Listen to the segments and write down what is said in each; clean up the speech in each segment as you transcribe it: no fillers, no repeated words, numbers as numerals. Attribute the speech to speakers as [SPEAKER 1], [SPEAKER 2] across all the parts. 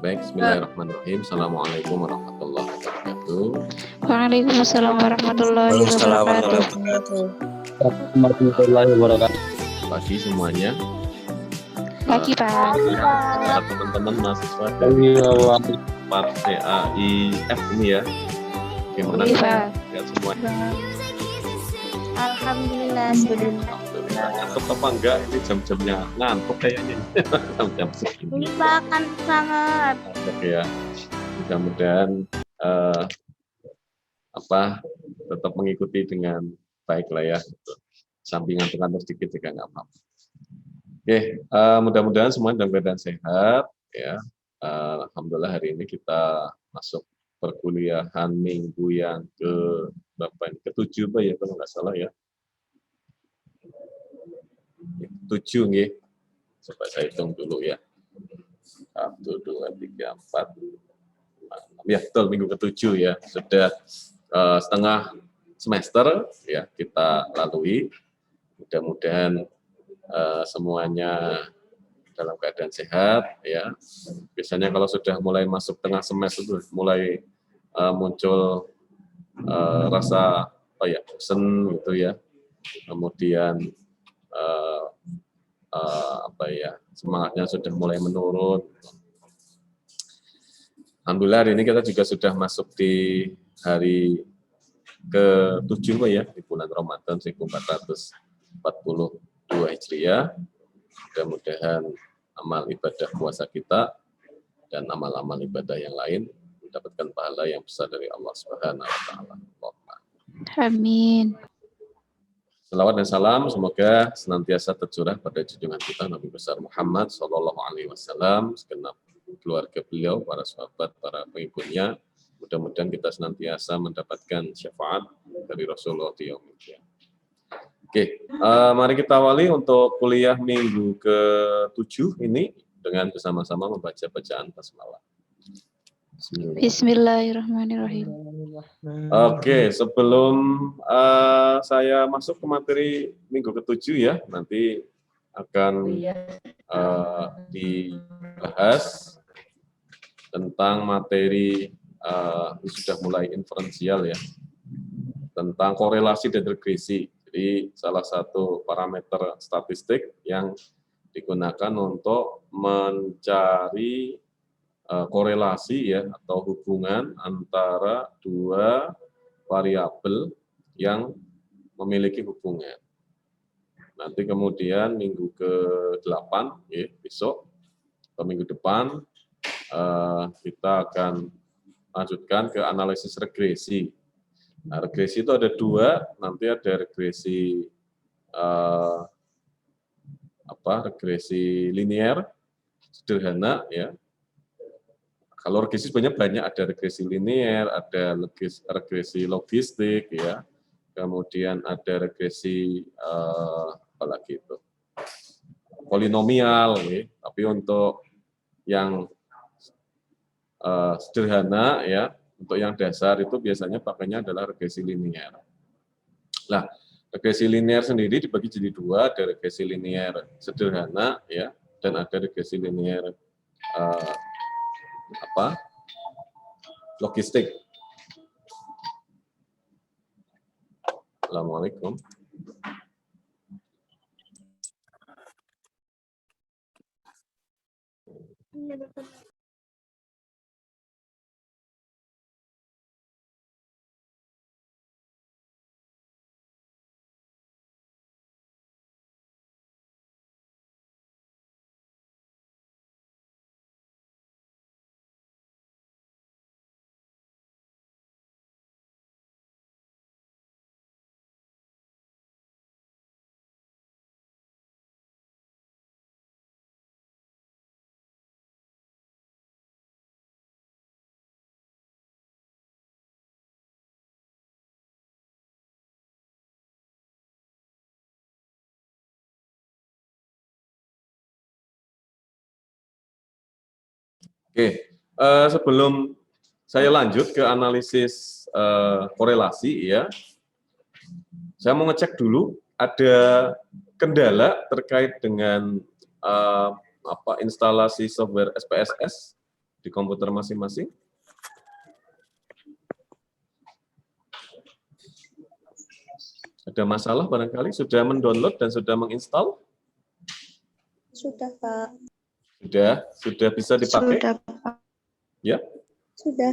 [SPEAKER 1] Baik, bismillahirrahmanirrahim. Assalamualaikum warahmatullahi wabarakatuh.
[SPEAKER 2] Waalaikumsalam warahmatullahi wabarakatuh.
[SPEAKER 3] Warahmatullahi wabarakatuh.
[SPEAKER 1] Pagi semuanya.
[SPEAKER 2] Pagi, Pak.
[SPEAKER 1] Teman-teman mahasiswa dari PAIF ini ya. Gimana?
[SPEAKER 2] Iya, Pak.
[SPEAKER 1] Ya semua.
[SPEAKER 4] Alhamdulillah.
[SPEAKER 1] Ngantuk apa enggak? Ini jam-jamnya ngantuk kayaknya. Jam segini.
[SPEAKER 4] Pak, kan sangat.
[SPEAKER 1] Oke ya. Mudah-mudahan tetap mengikuti dengan baik lah ya. Sampingan kantor sedikit juga nggak apa-apa. Oke, mudah-mudahan semua dalam keadaan sehat ya. Alhamdulillah hari ini kita masuk perkuliahan minggu yang ke-7 ya kalau nggak salah ya. 7 nih. Coba saya hitung dulu ya. 1, 2, 3, 4, 5, 6. Ya, betul minggu ke-7 ya. Sudah setengah semester ya kita lalui. Mudah-mudahan semuanya dalam keadaan sehat ya. Biasanya kalau sudah mulai masuk tengah semester itu mulai muncul rasa bosan gitu ya. Kemudian semangatnya sudah mulai menurun. Alhamdulillah hari ini kita juga sudah masuk di hari ke-7 ya di bulan Ramadan 1442 Hijriah. Mudah-mudahan amal ibadah puasa kita dan amal-amal ibadah yang lain mendapatkan pahala yang besar dari Allah Subhanahu wa taala.
[SPEAKER 2] Amin.
[SPEAKER 1] Salawat dan salam semoga senantiasa tercurah pada junjungan kita Nabi besar Muhammad Shallallahu Alaihi Wasallam, segenap keluarga beliau, para sahabat, para pengikutnya. Mudah-mudahan kita senantiasa mendapatkan syafaat dari Rasulullah di yaumil qiyamah. Oke, mari kita awali untuk kuliah minggu ke-7 ini dengan bersama-sama membaca bacaan basmalah.
[SPEAKER 2] Bismillahirrahmanirrahim.
[SPEAKER 1] Oke, sebelum saya masuk ke materi minggu ke-7 ya, nanti akan dibahas tentang materi sudah mulai inferensial ya, tentang korelasi dan regresi. Jadi salah satu parameter statistik yang digunakan untuk mencari korelasi ya atau hubungan antara dua variabel yang memiliki hubungan. Nanti kemudian minggu ke-8 ya, besok atau minggu depan kita akan lanjutkan ke analisis regresi. Nah, regresi itu ada dua, nanti ada regresi regresi linear sederhana ya. Kalau regresi sebenarnya banyak, ada regresi linear, ada regresi logistik ya. Kemudian ada regresi polinomial ya. Tapi untuk yang sederhana ya, untuk yang dasar itu biasanya pakainya adalah regresi linear. Nah, regresi linear sendiri dibagi jadi dua, ada regresi linear sederhana ya, dan ada regresi linear logistik. Assalamualaikum. Oke, sebelum saya lanjut ke analisis korelasi ya, saya mau ngecek dulu ada kendala terkait dengan instalasi software SPSS di komputer masing-masing? Ada masalah barangkali? Sudah mendownload dan sudah menginstal?
[SPEAKER 4] Sudah, Pak.
[SPEAKER 1] Sudah bisa dipakai?
[SPEAKER 4] Sudah, Pak.
[SPEAKER 1] Ya,
[SPEAKER 4] Sudah.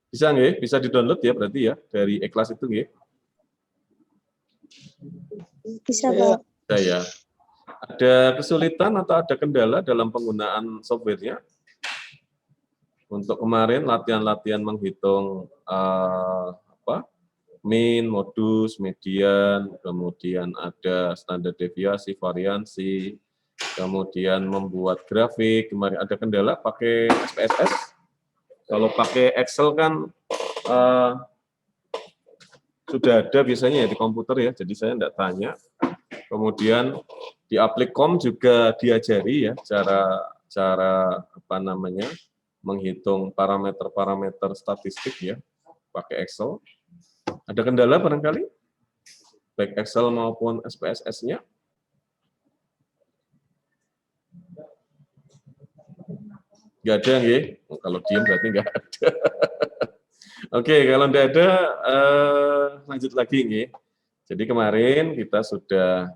[SPEAKER 1] bisa nggih? Bisa didownload ya berarti ya dari ikhlas itu nggih?
[SPEAKER 4] Bisa, Pak.
[SPEAKER 1] Bisa ya. Ada kesulitan atau ada kendala dalam penggunaan softwarenya? Untuk kemarin latihan-latihan menghitung min, modus, median, kemudian ada standar deviasi, variansi, kemudian membuat grafik. Kemarin ada kendala pakai SPSS. Kalau pakai Excel kan sudah ada biasanya ya di komputer ya, jadi saya tidak tanya. Kemudian di Applikom juga diajari ya cara menghitung parameter-parameter statistik ya pakai Excel. Ada kendala barangkali baik Excel maupun SPSS-nya? Nggak ada nggih? Kalau diem berarti nggak ada. Oke, kalau nggak ada lanjut lagi nggih. Jadi kemarin kita sudah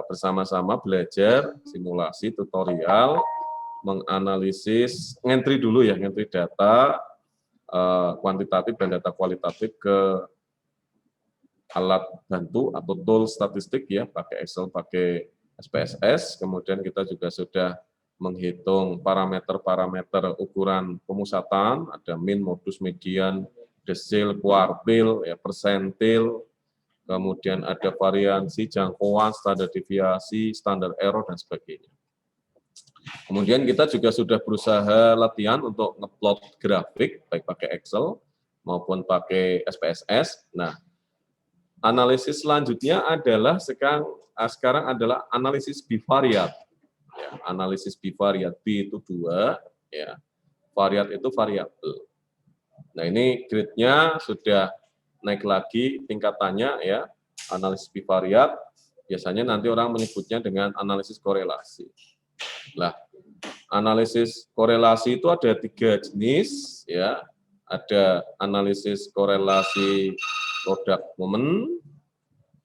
[SPEAKER 1] bersama-sama belajar simulasi tutorial menganalisis ngentri dulu ya, ngentri data kuantitatif dan data kualitatif ke alat bantu atau tool statistik ya, pakai Excel, pakai SPSS. Kemudian kita juga sudah menghitung parameter-parameter ukuran pemusatan, ada min, modus, median, desil, kuartil, ya, persentil, kemudian ada variansi, jangkauan, standar deviasi, standar error, dan sebagainya. Kemudian kita juga sudah berusaha latihan untuk ngeplot grafik, baik pakai Excel maupun pakai SPSS. Nah, analisis selanjutnya adalah sekarang adalah analisis bivariat. Ya, analisis bivariat, B itu 2, ya, variat itu variabel. Nah, ini grade-nya sudah naik lagi tingkatannya ya, analisis bivariat. Biasanya nanti orang menyebutnya dengan analisis korelasi. Nah, analisis korelasi itu ada 3 jenis ya. Ada analisis korelasi produk momen,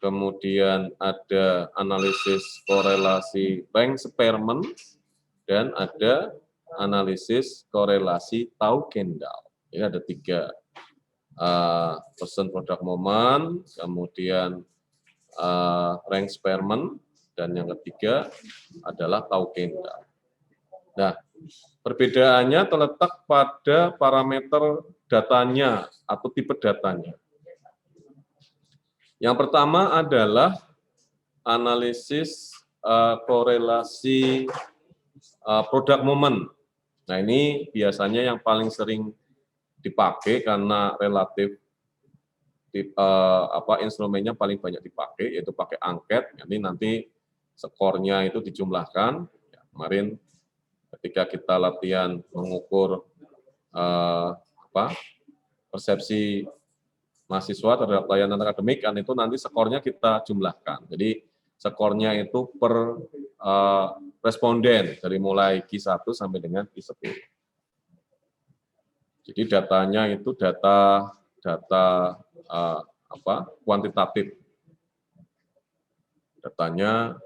[SPEAKER 1] kemudian ada analisis korelasi rank Spearman, dan ada analisis korelasi Tau Kendall. Ini ada 3. Person product moment, kemudian rank Spearman, dan yang ketiga adalah Tau Kendall. Nah, perbedaannya terletak pada parameter datanya atau tipe datanya. Yang pertama adalah analisis korelasi product moment. Nah, ini biasanya yang paling sering dipakai karena relatif instrumennya paling banyak dipakai, yaitu pakai angket. Jadi nanti skornya itu dijumlahkan. Ya, kemarin ketika kita latihan mengukur persepsi mahasiswa terhadap layanan akademik, kan itu nanti skornya kita jumlahkan. Jadi skornya itu per responden dari mulai Q1 sampai dengan Q10. Jadi datanya itu data kuantitatif. Datanya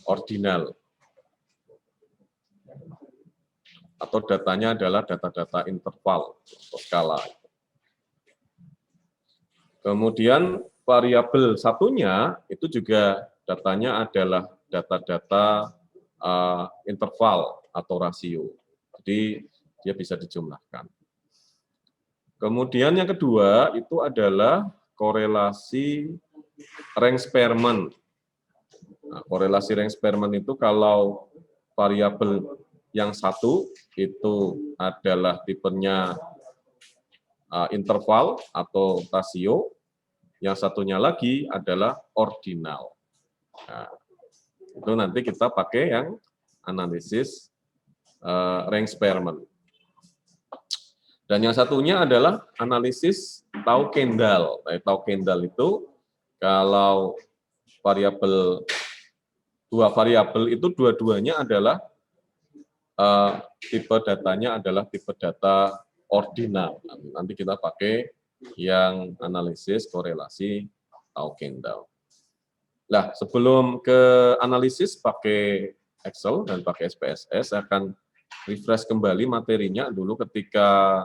[SPEAKER 1] ordinal. Atau datanya adalah data-data interval atau skala. Kemudian variabel satunya itu juga datanya adalah data-data interval atau rasio. Jadi dia bisa dijumlahkan. Kemudian yang kedua itu adalah korelasi rank Spearman. Nah, korelasi rank Spearman itu kalau variabel yang satu itu adalah tipenya interval atau rasio, yang satunya lagi adalah ordinal. Nah, itu nanti kita pakai yang analisis rank Spearman. Dan yang satunya adalah analisis Tau Kendall. Nah, Tau Kendall itu kalau dua variabel itu dua-duanya adalah tipe datanya adalah tipe data ordinal. Nanti kita pakai yang analisis korelasi Tau-Kendall. Nah, sebelum ke analisis pakai Excel dan pakai SPSS, saya akan refresh kembali materinya dulu ketika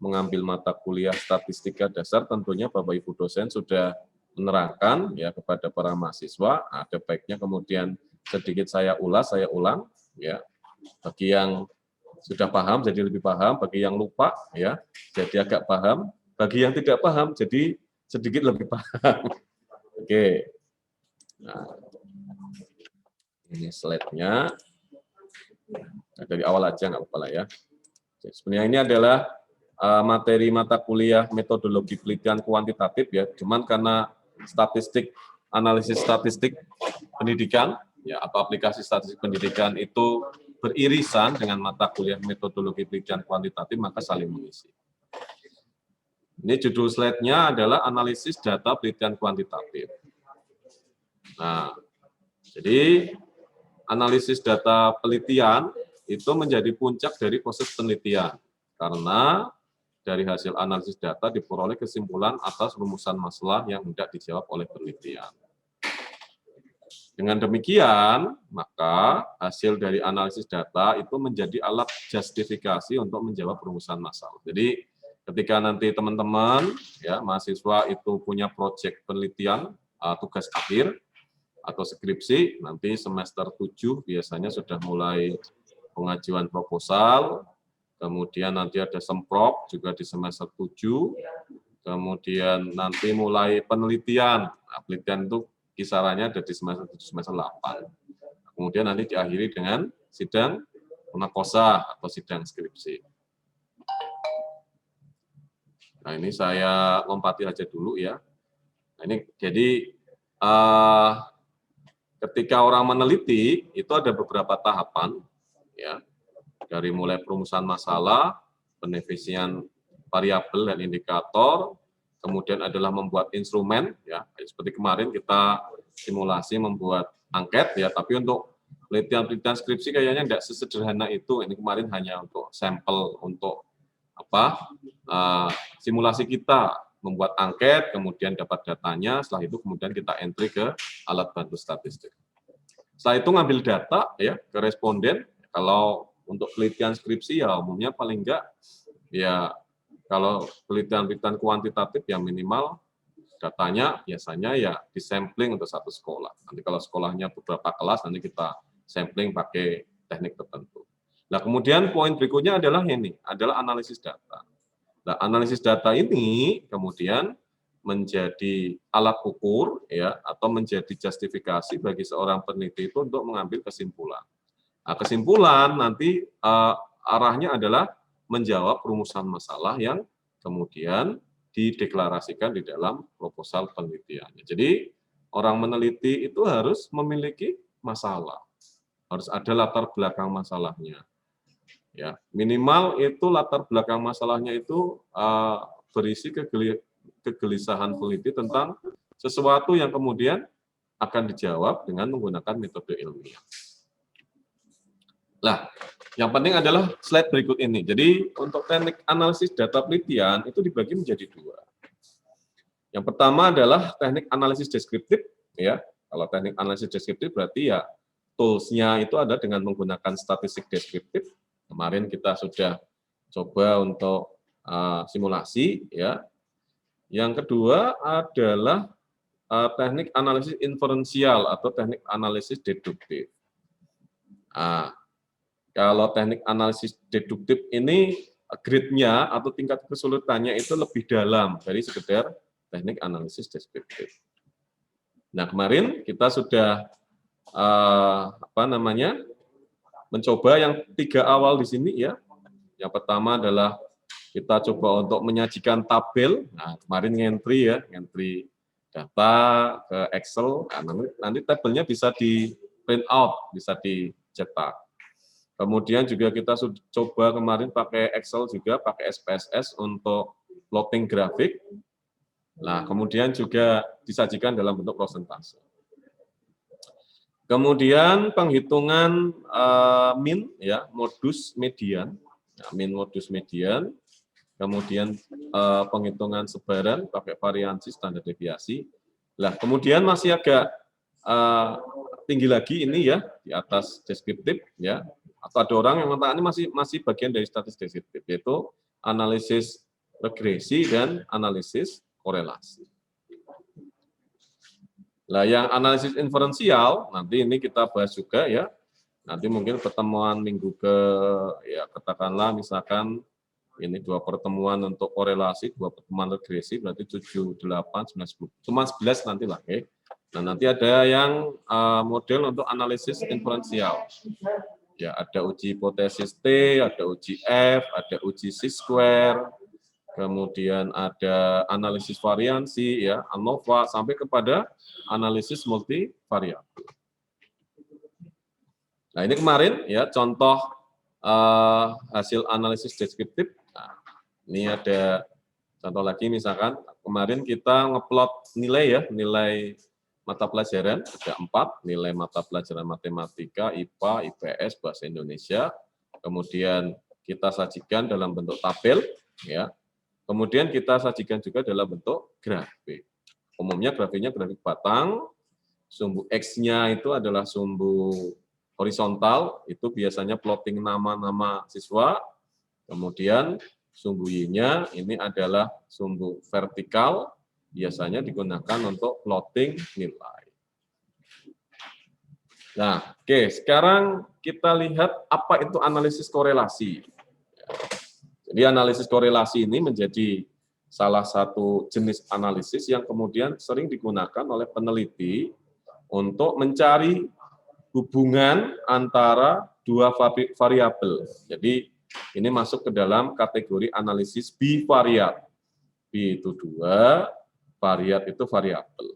[SPEAKER 1] mengambil mata kuliah statistika dasar. Tentunya Bapak Ibu dosen sudah menerangkan ya kepada para mahasiswa. Ada baiknya kemudian sedikit saya ulang ya. Bagi yang sudah paham jadi lebih paham, bagi yang lupa ya jadi agak paham, bagi yang tidak paham jadi sedikit lebih paham. Oke. Nah, ini slide-nya. Nah, dari awal aja nggak apa-apa lah ya. Jadi, sebenarnya ini adalah materi mata kuliah metodologi penelitian kuantitatif ya. Cuman karena analisis statistik pendidikan ya atau aplikasi statistik pendidikan itu beririsan dengan mata kuliah metodologi penelitian kuantitatif, maka saling mengisi. Ini judul slide-nya adalah analisis data penelitian kuantitatif. Nah, jadi analisis data penelitian itu menjadi puncak dari proses penelitian karena dari hasil analisis data diperoleh kesimpulan atas rumusan masalah yang hendak dijawab oleh penelitian. Dengan demikian, maka hasil dari analisis data itu menjadi alat justifikasi untuk menjawab rumusan masalah. Jadi, ketika nanti teman-teman ya mahasiswa itu punya proyek penelitian tugas akhir atau skripsi, nanti semester 7 biasanya sudah mulai pengajuan proposal, kemudian nanti ada semprot juga di semester 7, kemudian nanti mulai penelitian. Nah, penelitian itu kisarannya ada di semester 7, semester 8. Kemudian nanti diakhiri dengan sidang munakosyah atau sidang skripsi. Nah, ini saya lompati aja dulu ya. Nah, ini jadi ketika orang meneliti itu ada beberapa tahapan ya. Dari mulai perumusan masalah, pendefinisian variabel dan indikator, kemudian adalah membuat instrumen ya. Seperti kemarin kita simulasi membuat angket ya, tapi untuk penelitian skripsi kayaknya tidak sesederhana itu. Ini kemarin hanya untuk sampel untuk simulasi kita membuat angket, kemudian dapat datanya, setelah itu kemudian kita entry ke alat bantu statistik. Setelah itu ngambil data ya ke responden. Kalau untuk penelitian skripsi ya umumnya paling enggak ya kalau penelitian kuantitatif ya minimal datanya biasanya ya disampling untuk satu sekolah. Nanti kalau sekolahnya beberapa kelas nanti kita sampling pakai teknik tertentu. Nah, kemudian poin berikutnya adalah ini, adalah analisis data. Nah, analisis data ini kemudian menjadi alat ukur ya atau menjadi justifikasi bagi seorang peneliti itu untuk mengambil kesimpulan. Nah, kesimpulan nanti arahnya adalah menjawab rumusan masalah yang kemudian dideklarasikan di dalam proposal penelitiannya. Jadi orang meneliti itu harus memiliki masalah, harus ada latar belakang masalahnya. Ya, minimal itu latar belakang masalahnya itu berisi kegelisahan peneliti tentang sesuatu yang kemudian akan dijawab dengan menggunakan metode ilmiah. Nah, yang penting adalah slide berikut ini. Jadi untuk teknik analisis data penelitian itu dibagi menjadi dua. Yang pertama adalah teknik analisis deskriptif, ya. Kalau teknik analisis deskriptif berarti ya tools-nya itu ada dengan menggunakan statistik deskriptif. Kemarin kita sudah coba untuk simulasi, ya. Yang kedua adalah teknik analisis inferensial atau teknik analisis deduktif. Kalau teknik analisis deduktif ini grade-nya atau tingkat kesulitannya itu lebih dalam dari sekedar teknik analisis deskriptif. Nah, kemarin kita sudah mencoba yang 3 awal di sini ya. Yang pertama adalah kita coba untuk menyajikan tabel. Nah, kemarin ngentry data ke Excel. Nah, nanti tabelnya bisa di print out, bisa dicetak. Kemudian juga kita coba kemarin pakai Excel juga, pakai SPSS untuk plotting grafik. Nah, kemudian juga disajikan dalam bentuk prosentase. Kemudian penghitungan min, ya, modus median, ya, min modus median. Kemudian penghitungan sebaran pakai variansi standar deviasi. Lah, kemudian masih agak tinggi lagi ini ya di atas deskriptif ya. Atau ada orang yang mengatakan ini masih bagian dari statistik deskriptif, yaitu analisis regresi dan analisis korelasi. Nah, yang analisis inferensial nanti ini kita bahas juga ya. Nanti mungkin pertemuan minggu ya katakanlah misalkan ini 2 pertemuan untuk korelasi, 2 pertemuan regresi, berarti 7, 8, 9, 10. Cuma 11 nanti lah. Okay. Nah, nanti ada yang model untuk analisis inferensial. Ya, ada uji hipotesis T, ada uji F, ada uji C-square, kemudian ada analisis variansi, ya, ANOVA, sampai kepada analisis multivariabel. Nah, ini kemarin ya contoh hasil analisis deskriptif. Nah, ini ada contoh lagi, misalkan kemarin kita ngeplot nilai ya, nilai mata pelajaran ada 4, nilai mata pelajaran matematika, IPA, IPS, bahasa Indonesia. Kemudian kita sajikan dalam bentuk tabel ya. Kemudian kita sajikan juga dalam bentuk grafik. Umumnya grafiknya grafik batang, sumbu X-nya itu adalah sumbu horizontal, itu biasanya plotting nama-nama siswa. Kemudian sumbu Y-nya ini adalah sumbu vertikal, biasanya digunakan untuk plotting nilai. Nah, oke, sekarang kita lihat apa itu analisis korelasi. Jadi analisis korelasi ini menjadi salah satu jenis analisis yang kemudian sering digunakan oleh peneliti untuk mencari hubungan antara 2 variabel. Jadi ini masuk ke dalam kategori analisis bivariat. B itu 2, variat itu variabel.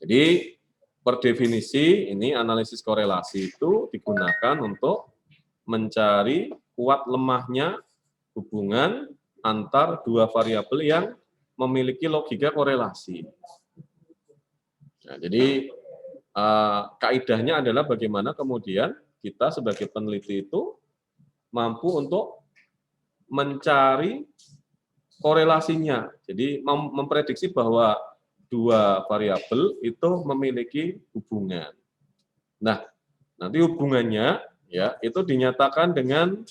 [SPEAKER 1] Jadi per definisi ini analisis korelasi itu digunakan untuk mencari kuat lemahnya hubungan antar 2 variabel yang memiliki logika korelasi. Nah, jadi kaidahnya adalah bagaimana kemudian kita sebagai peneliti itu mampu untuk mencari korelasinya. Jadi memprediksi bahwa 2 variabel itu memiliki hubungan. Nah, nanti hubungannya ya itu dinyatakan dengan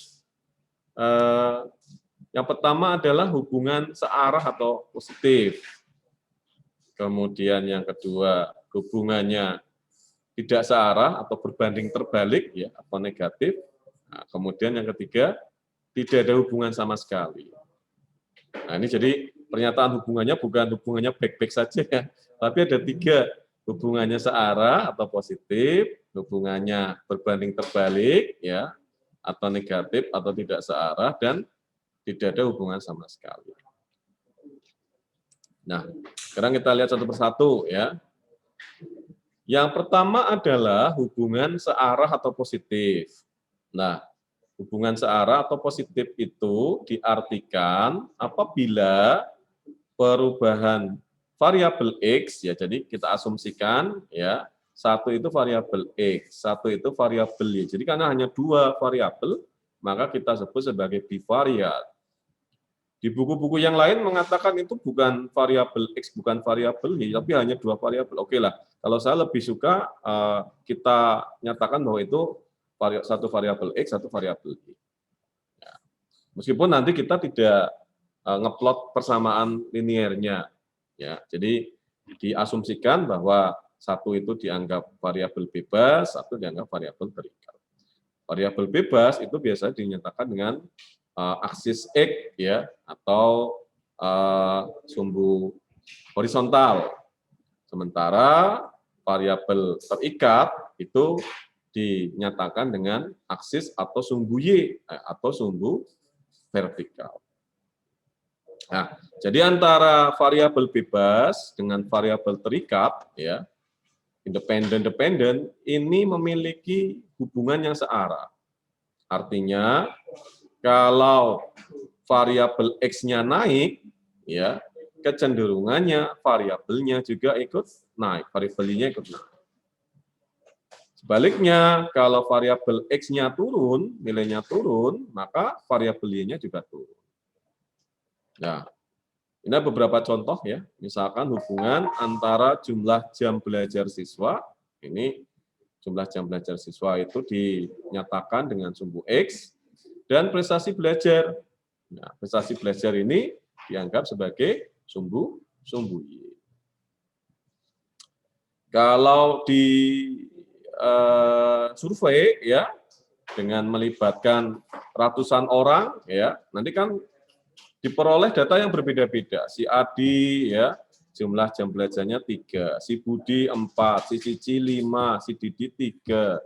[SPEAKER 1] yang pertama adalah hubungan searah atau positif. Kemudian yang kedua hubungannya tidak searah atau berbanding terbalik ya atau negatif. Nah, kemudian yang ketiga tidak ada hubungan sama sekali. Nah, ini jadi pernyataan hubungannya bukan hubungannya baik-baik saja ya, tapi ada 3, hubungannya searah atau positif, hubungannya berbanding terbalik ya atau negatif atau tidak searah, dan tidak ada hubungan sama sekali. Nah, sekarang kita lihat satu persatu ya. Yang pertama adalah hubungan searah atau positif. Nah, hubungan searah atau positif itu diartikan apabila perubahan variabel X, ya jadi kita asumsikan ya, 1 itu variabel X, 1 itu variabel Y. Jadi karena hanya 2 variabel, maka kita sebut sebagai bivariat. Di buku-buku yang lain mengatakan itu bukan variabel X, bukan variabel Y, tapi hanya 2 variabel. Oke lah, kalau saya lebih suka kita nyatakan bahwa itu 1 variabel X, 1 variabel Y. Ya. Meskipun nanti kita tidak ngeplot persamaan linearnya. Ya, jadi diasumsikan bahwa 1 itu dianggap variabel bebas, 1 dianggap variabel terikat. Variabel bebas itu biasanya dinyatakan dengan aksis X ya atau sumbu horizontal. Sementara variabel terikat itu dinyatakan dengan aksis atau sumbu Y atau sumbu vertikal. Nah, jadi antara variabel bebas dengan variabel terikat ya, independen ini memiliki hubungan yang searah. Artinya kalau variabel X-nya naik ya, kecenderungannya variabelnya juga ikut naik, variabel Y-nya ikut naik. Sebaliknya, kalau variabel X-nya turun, nilainya turun, maka variabel Y-nya juga turun. Nah, ini ada beberapa contoh ya. Misalkan hubungan antara jumlah jam belajar siswa, ini jumlah jam belajar siswa itu dinyatakan dengan sumbu X, dan prestasi belajar. Nah, prestasi belajar ini dianggap sebagai sumbu Y. Kalau di survei ya dengan melibatkan ratusan orang ya, nanti kan diperoleh data yang berbeda-beda. Si Adi ya jumlah jam belajarnya 3, si Budi 4, si Cici 5, si Didi 3,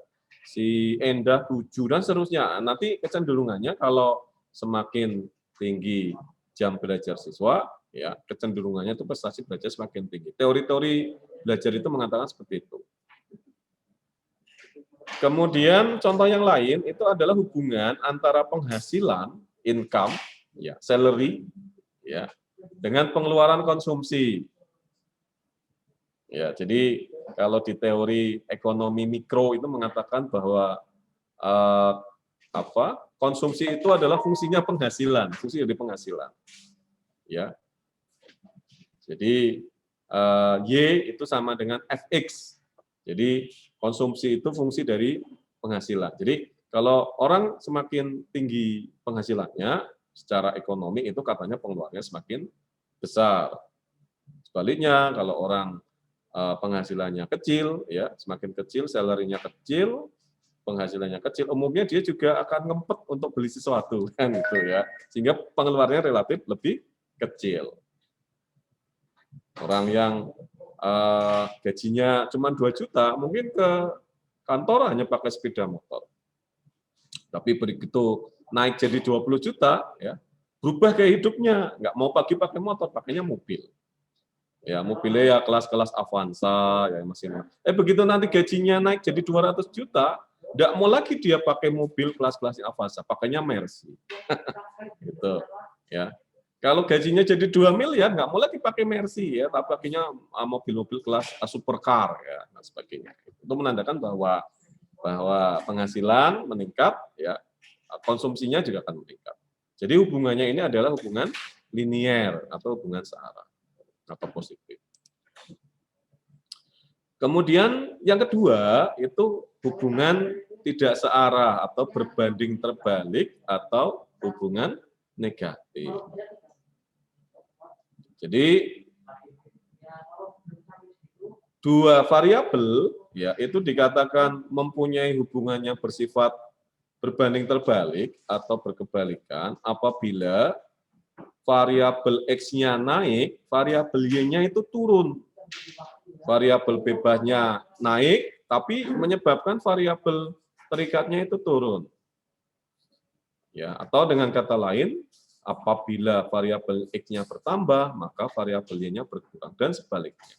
[SPEAKER 1] si Endah 7 dan seterusnya. Nanti kecenderungannya kalau semakin tinggi jam belajar siswa ya, kecenderungannya itu prestasi belajar semakin tinggi. Teori-teori belajar itu mengatakan seperti itu. Kemudian contoh yang lain itu adalah hubungan antara penghasilan, income, ya, salary, ya, dengan pengeluaran konsumsi. Ya, jadi kalau di teori ekonomi mikro itu mengatakan bahwa konsumsi itu adalah fungsinya penghasilan, fungsi dari penghasilan. Ya, jadi Y itu sama dengan Fx. Jadi konsumsi itu fungsi dari penghasilan. Jadi kalau orang semakin tinggi penghasilannya secara ekonomi itu katanya pengeluarannya semakin besar. Sebaliknya kalau orang penghasilannya kecil, ya semakin kecil, salary-nya kecil, penghasilannya kecil, umumnya dia juga akan ngempet untuk beli sesuatu kan gitu ya. Sehingga pengeluarannya relatif lebih kecil. Orang yang gajinya cuma 2 juta, mungkin ke kantor hanya pakai sepeda motor. Tapi begitu naik jadi 20 juta, ya berubah gaya hidupnya, nggak mau pagi pakai motor, pakainya mobil. Ya mobilnya ya kelas-kelas Avanza, ya masih. Begitu nanti gajinya naik jadi 200 juta, nggak mau lagi dia pakai mobil kelas-kelas Avanza, pakainya Mercy. Gitu, ya. Kalau gajinya jadi 2 miliar, nggak mau lagi pakai Mercy, ya, tapi pakainya mobil-mobil kelas supercar, ya, dan sebagainya. Itu menandakan bahwa penghasilan meningkat, ya, konsumsinya juga akan meningkat. Jadi hubungannya ini adalah hubungan linier atau hubungan searah atau positif. Kemudian yang kedua itu hubungan tidak searah atau berbanding terbalik atau hubungan negatif. Jadi dua variabel ya itu dikatakan mempunyai hubungan yang bersifat berbanding terbalik atau berkebalikan apabila variabel X-nya naik, variabel Y-nya itu turun. Variabel bebasnya naik, tapi menyebabkan variabel terikatnya itu turun. Ya, atau dengan kata lain, apabila variabel X-nya bertambah, maka variabel Y-nya berkurang, dan sebaliknya.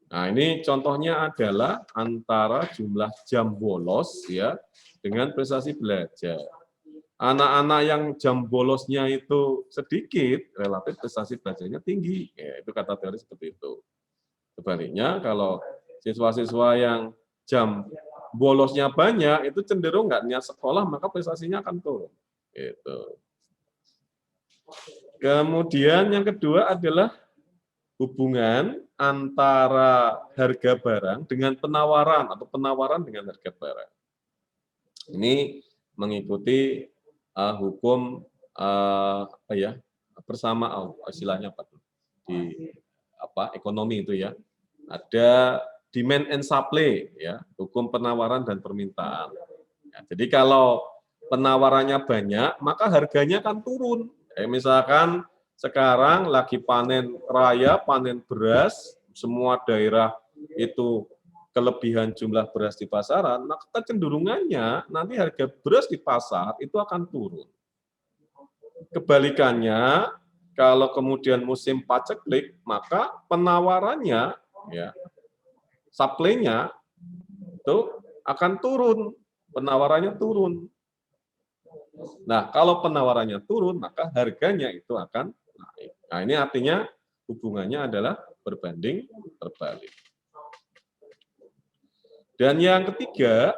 [SPEAKER 1] Nah, ini contohnya adalah antara jumlah jam bolos ya dengan prestasi belajar. Anak-anak yang jam bolosnya itu sedikit, relatif prestasi belajarnya tinggi. Ya, itu kata teori seperti itu. Sebaliknya, kalau siswa-siswa yang jam bolosnya banyak, itu cenderung nggak niat sekolah, maka prestasinya akan turun. Gitu. Kemudian yang kedua adalah hubungan antara harga barang dengan penawaran atau penawaran dengan harga barang. Ini mengikuti hukum bersama istilahnya apa di ekonomi itu ya. Ada demand and supply ya, hukum penawaran dan permintaan. Ya, jadi kalau penawarannya banyak, maka harganya akan turun. Misalkan sekarang lagi panen raya, panen beras, semua daerah itu kelebihan jumlah beras di pasaran, maka kecenderungannya nanti harga beras di pasar itu akan turun. Kebalikannya, kalau kemudian musim paceklik, maka penawarannya, ya, supply-nya itu akan turun, penawarannya turun. Nah, kalau penawarannya turun, maka harganya itu akan naik. Nah, ini artinya hubungannya adalah berbanding terbalik. Dan yang ketiga,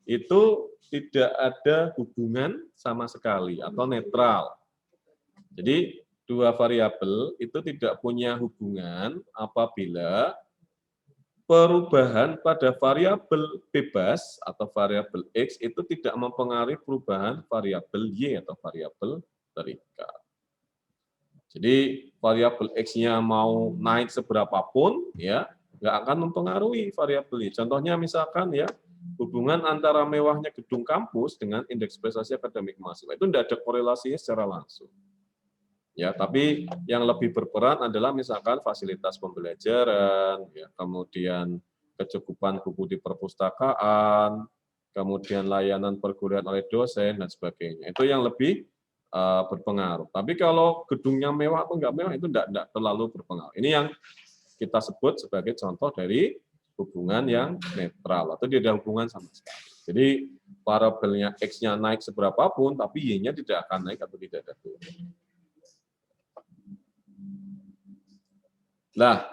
[SPEAKER 1] itu tidak ada hubungan sama sekali atau netral. Jadi dua variabel itu tidak punya hubungan apabila perubahan pada variabel bebas atau variabel X itu tidak mempengaruhi perubahan variabel Y atau variabel terikat. Jadi variabel X-nya mau naik seberapapun, ya nggak akan mempengaruhi variabel Y. Contohnya misalkan ya, hubungan antara mewahnya gedung kampus dengan indeks prestasi akademik mahasiswa itu tidak ada korelasinya secara langsung. Ya, tapi yang lebih berperan adalah misalkan fasilitas pembelajaran, ya, kemudian kecukupan buku di perpustakaan, kemudian layanan perguruan oleh dosen dan sebagainya. Itu yang lebih berpengaruh. Tapi kalau gedungnya mewah atau enggak mewah itu enggak terlalu berpengaruh. Ini yang kita sebut sebagai contoh dari hubungan yang netral atau tidak ada hubungan sama sekali. Jadi variabelnya X-nya naik seberapapun, tapi Y-nya tidak akan naik atau tidak ada turun. Nah,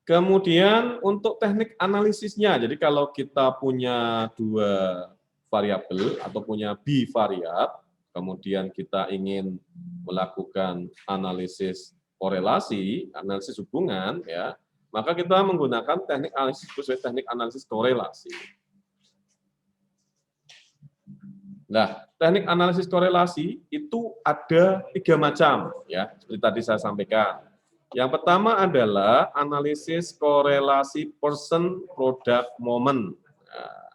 [SPEAKER 1] kemudian untuk teknik analisisnya, jadi kalau kita punya dua variabel atau punya bivariat, kemudian kita ingin melakukan analisis korelasi, analisis hubungan, ya, maka kita menggunakan teknik analisis sesuai teknik analisis korelasi. Nah, teknik analisis korelasi itu ada 3 macam, ya, seperti tadi saya sampaikan. Yang pertama adalah analisis korelasi person product moment. Nah,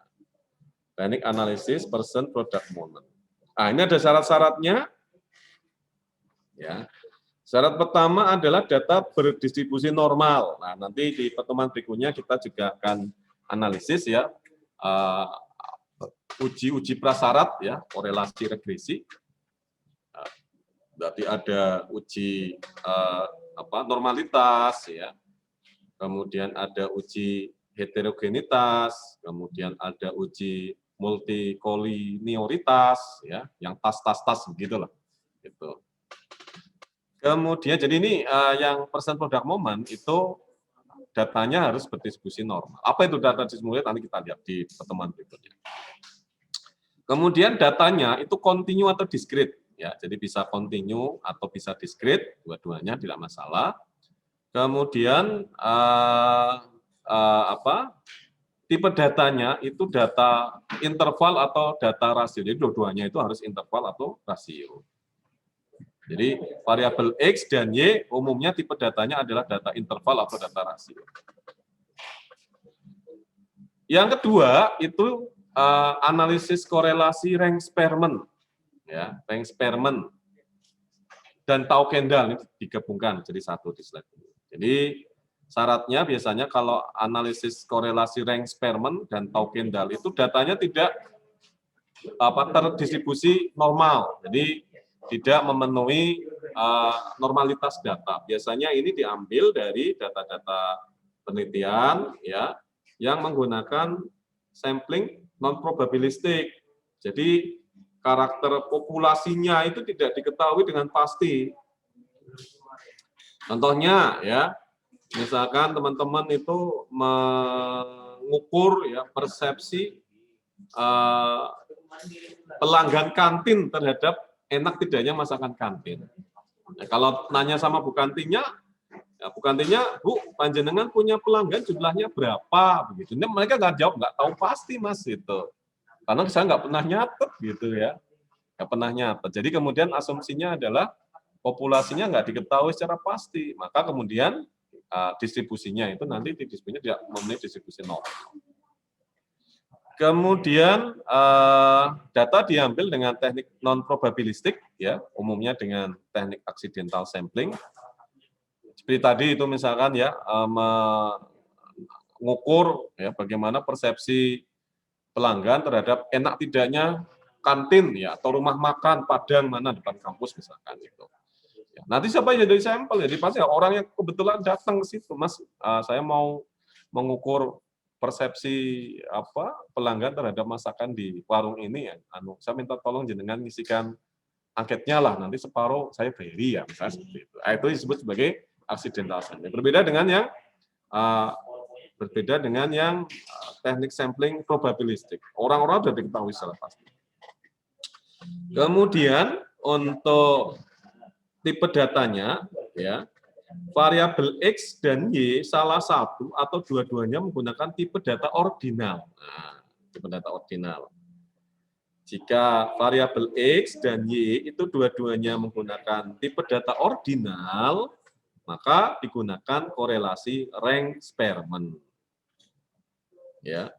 [SPEAKER 1] teknik analisis person product moment. Nah, ini ada syarat-syaratnya. Ya. Syarat pertama adalah data berdistribusi normal. Nah, nanti di pertemuan berikutnya kita juga akan analisis ya uji prasyarat ya, korelasi regresi. Berarti ada uji normalitas ya. Kemudian ada uji heterogenitas, kemudian ada uji multikolinioritas ya, yang tas begitulah. Gitu. Kemudian jadi ini yang person product moment itu datanya harus berdistribusi normal. Apa itu data distribusi? Nanti kita lihat di pertemuan berikutnya. Kemudian datanya itu kontinu atau diskrit. Ya, jadi bisa kontinu atau bisa diskrit, dua-duanya tidak masalah. Kemudian tipe datanya itu data interval atau data rasio. Jadi dua-duanya itu harus interval atau rasio. Jadi variabel X dan Y umumnya tipe datanya adalah data interval atau data rasio. Yang kedua itu analisis korelasi rank Spearman. Ya, rank Spearman dan Tau Kendall ini digabungkan jadi satu di slide ini. Jadi syaratnya biasanya kalau analisis korelasi rank Spearman dan Tau Kendall itu datanya tidak terdistribusi normal. Jadi tidak memenuhi normalitas data. Biasanya ini diambil dari data-data penelitian ya yang menggunakan sampling non probabilistik. Jadi karakter populasinya itu tidak diketahui dengan pasti. Contohnya ya, misalkan teman-teman itu mengukur ya persepsi pelanggan kantin terhadap enak tidaknya masakan kantin. Nah, kalau nanya sama Bu Kantinnya, ya, Bu Kantinnya, Bu, panjenengan punya pelanggan jumlahnya berapa? Begitu. Ini mereka nggak jawab, nggak tahu pasti mas gitu. Karena saya nggak pernah nyatet gitu ya, nggak pernah nyatet. Jadi kemudian asumsinya adalah populasinya nggak diketahui secara pasti, maka kemudian distribusinya itu nanti distribusinya tidak memenuhi distribusi normal. Kemudian data diambil dengan teknik non probabilistik ya, umumnya dengan teknik accidental sampling. Seperti tadi itu misalkan ya mengukur ya bagaimana persepsi pelanggan terhadap enak tidaknya kantin ya atau rumah makan Padang mana depan kampus misalkan itu. Ya, nanti siapa yang jadi sampel? Jadi pasti orang yang kebetulan datang ke situ, Mas, saya mau mengukur persepsi pelanggan terhadap masakan di warung ini ya. Saya minta tolong jenengan ngisikan angketnya lah, nanti separuh saya beri ya, misalnya seperti itu. Itu disebut sebagai accidental sampling. Berbeda dengan yang Berbeda dengan yang teknik sampling probabilistik. Orang-orang sudah diketahui secara pasti. Kemudian untuk tipe datanya, ya, variabel X dan Y salah satu atau dua-duanya menggunakan tipe data ordinal. Nah, tipe data ordinal. Jika variabel X dan Y itu dua-duanya menggunakan tipe data ordinal, maka digunakan korelasi Range-Spearman. Ya.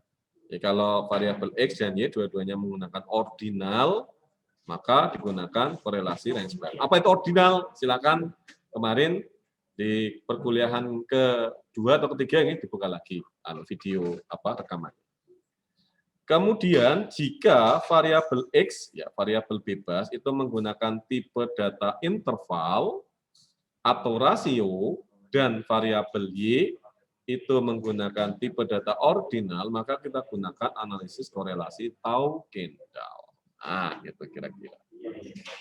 [SPEAKER 1] Jadi kalau variabel X dan Y dua-duanya menggunakan ordinal, maka digunakan korelasi Range-Spearman. Apa itu ordinal? Silakan kemarin di perkuliahan kedua atau ketiga ini dibuka lagi video rekaman. Kemudian jika variabel X, ya variabel bebas itu menggunakan tipe data interval atau rasio, dan variabel Y itu menggunakan tipe data ordinal, maka kita gunakan analisis korelasi Tau-Kendall. Nah, gitu kira-kira.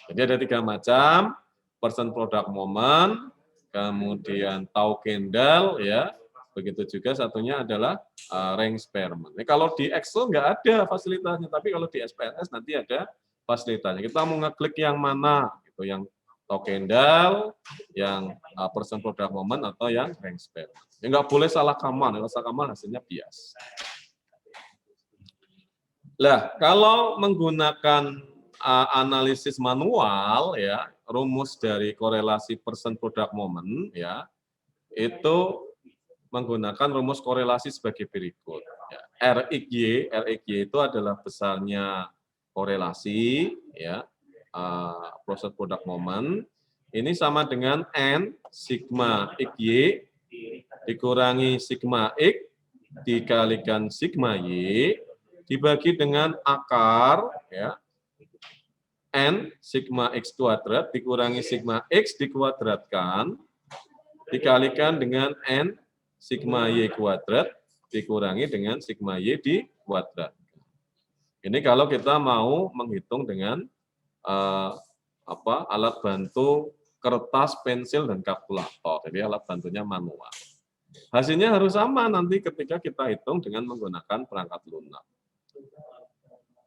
[SPEAKER 1] Jadi ada 3 macam, percent product moment, kemudian Tau-Kendall, ya. Begitu juga satunya adalah Range-Spearman. Nah, kalau di Excel nggak ada fasilitasnya, tapi kalau di SPSS nanti ada fasilitasnya. Kita mau ngeklik yang mana, gitu, yang Tau-Kendall, yang percent product moment, atau yang Range-Spearman. Ya, nggak boleh salah kamar, kalau salah kamar hasilnya bias. Lah, kalau menggunakan analisis manual, ya, rumus dari korelasi percent product moment, ya, itu menggunakan rumus korelasi sebagai berikut. RXY itu adalah besarnya korelasi, ya, percent product moment. Ini sama dengan N sigma XY dikurangi sigma X dikalikan sigma Y dibagi dengan akar, ya, N sigma X kuadrat dikurangi sigma X dikuadratkan dikalikan dengan N sigma Y kuadrat dikurangi dengan sigma Y di kuadrat. Ini kalau kita mau menghitung dengan alat bantu kertas, pensil, dan kalkulator. Jadi alat bantunya manual. Hasilnya harus sama nanti ketika kita hitung dengan menggunakan perangkat lunak.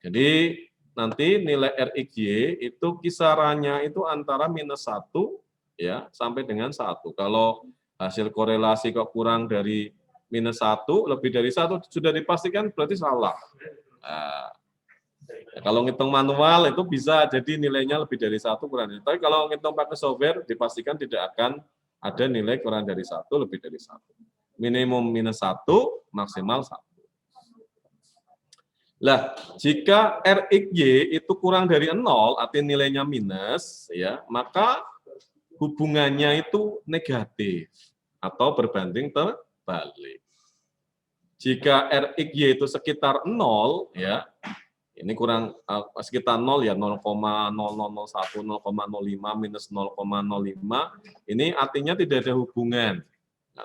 [SPEAKER 1] Jadi nanti nilai RXY itu kisarannya itu antara -1 ya sampai dengan 1. Kalau hasil korelasi kok kurang dari -1, lebih dari 1 sudah dipastikan berarti salah. Nah, kalau ngitung manual itu bisa jadi nilainya lebih dari 1 kurang dari 1. Tapi kalau ngitung pakai software dipastikan tidak akan ada nilai kurang dari 1, lebih dari 1. Minimum -1, maksimal 1. Lah, jika RXY itu kurang dari 0, artinya nilainya minus, ya, maka hubungannya itu negatif atau berbanding terbalik. Jika RXY itu sekitar 0, ya, ini kurang sekitar 0 ya, 0,0001, 0,05, minus 0,05, ini artinya tidak ada hubungan,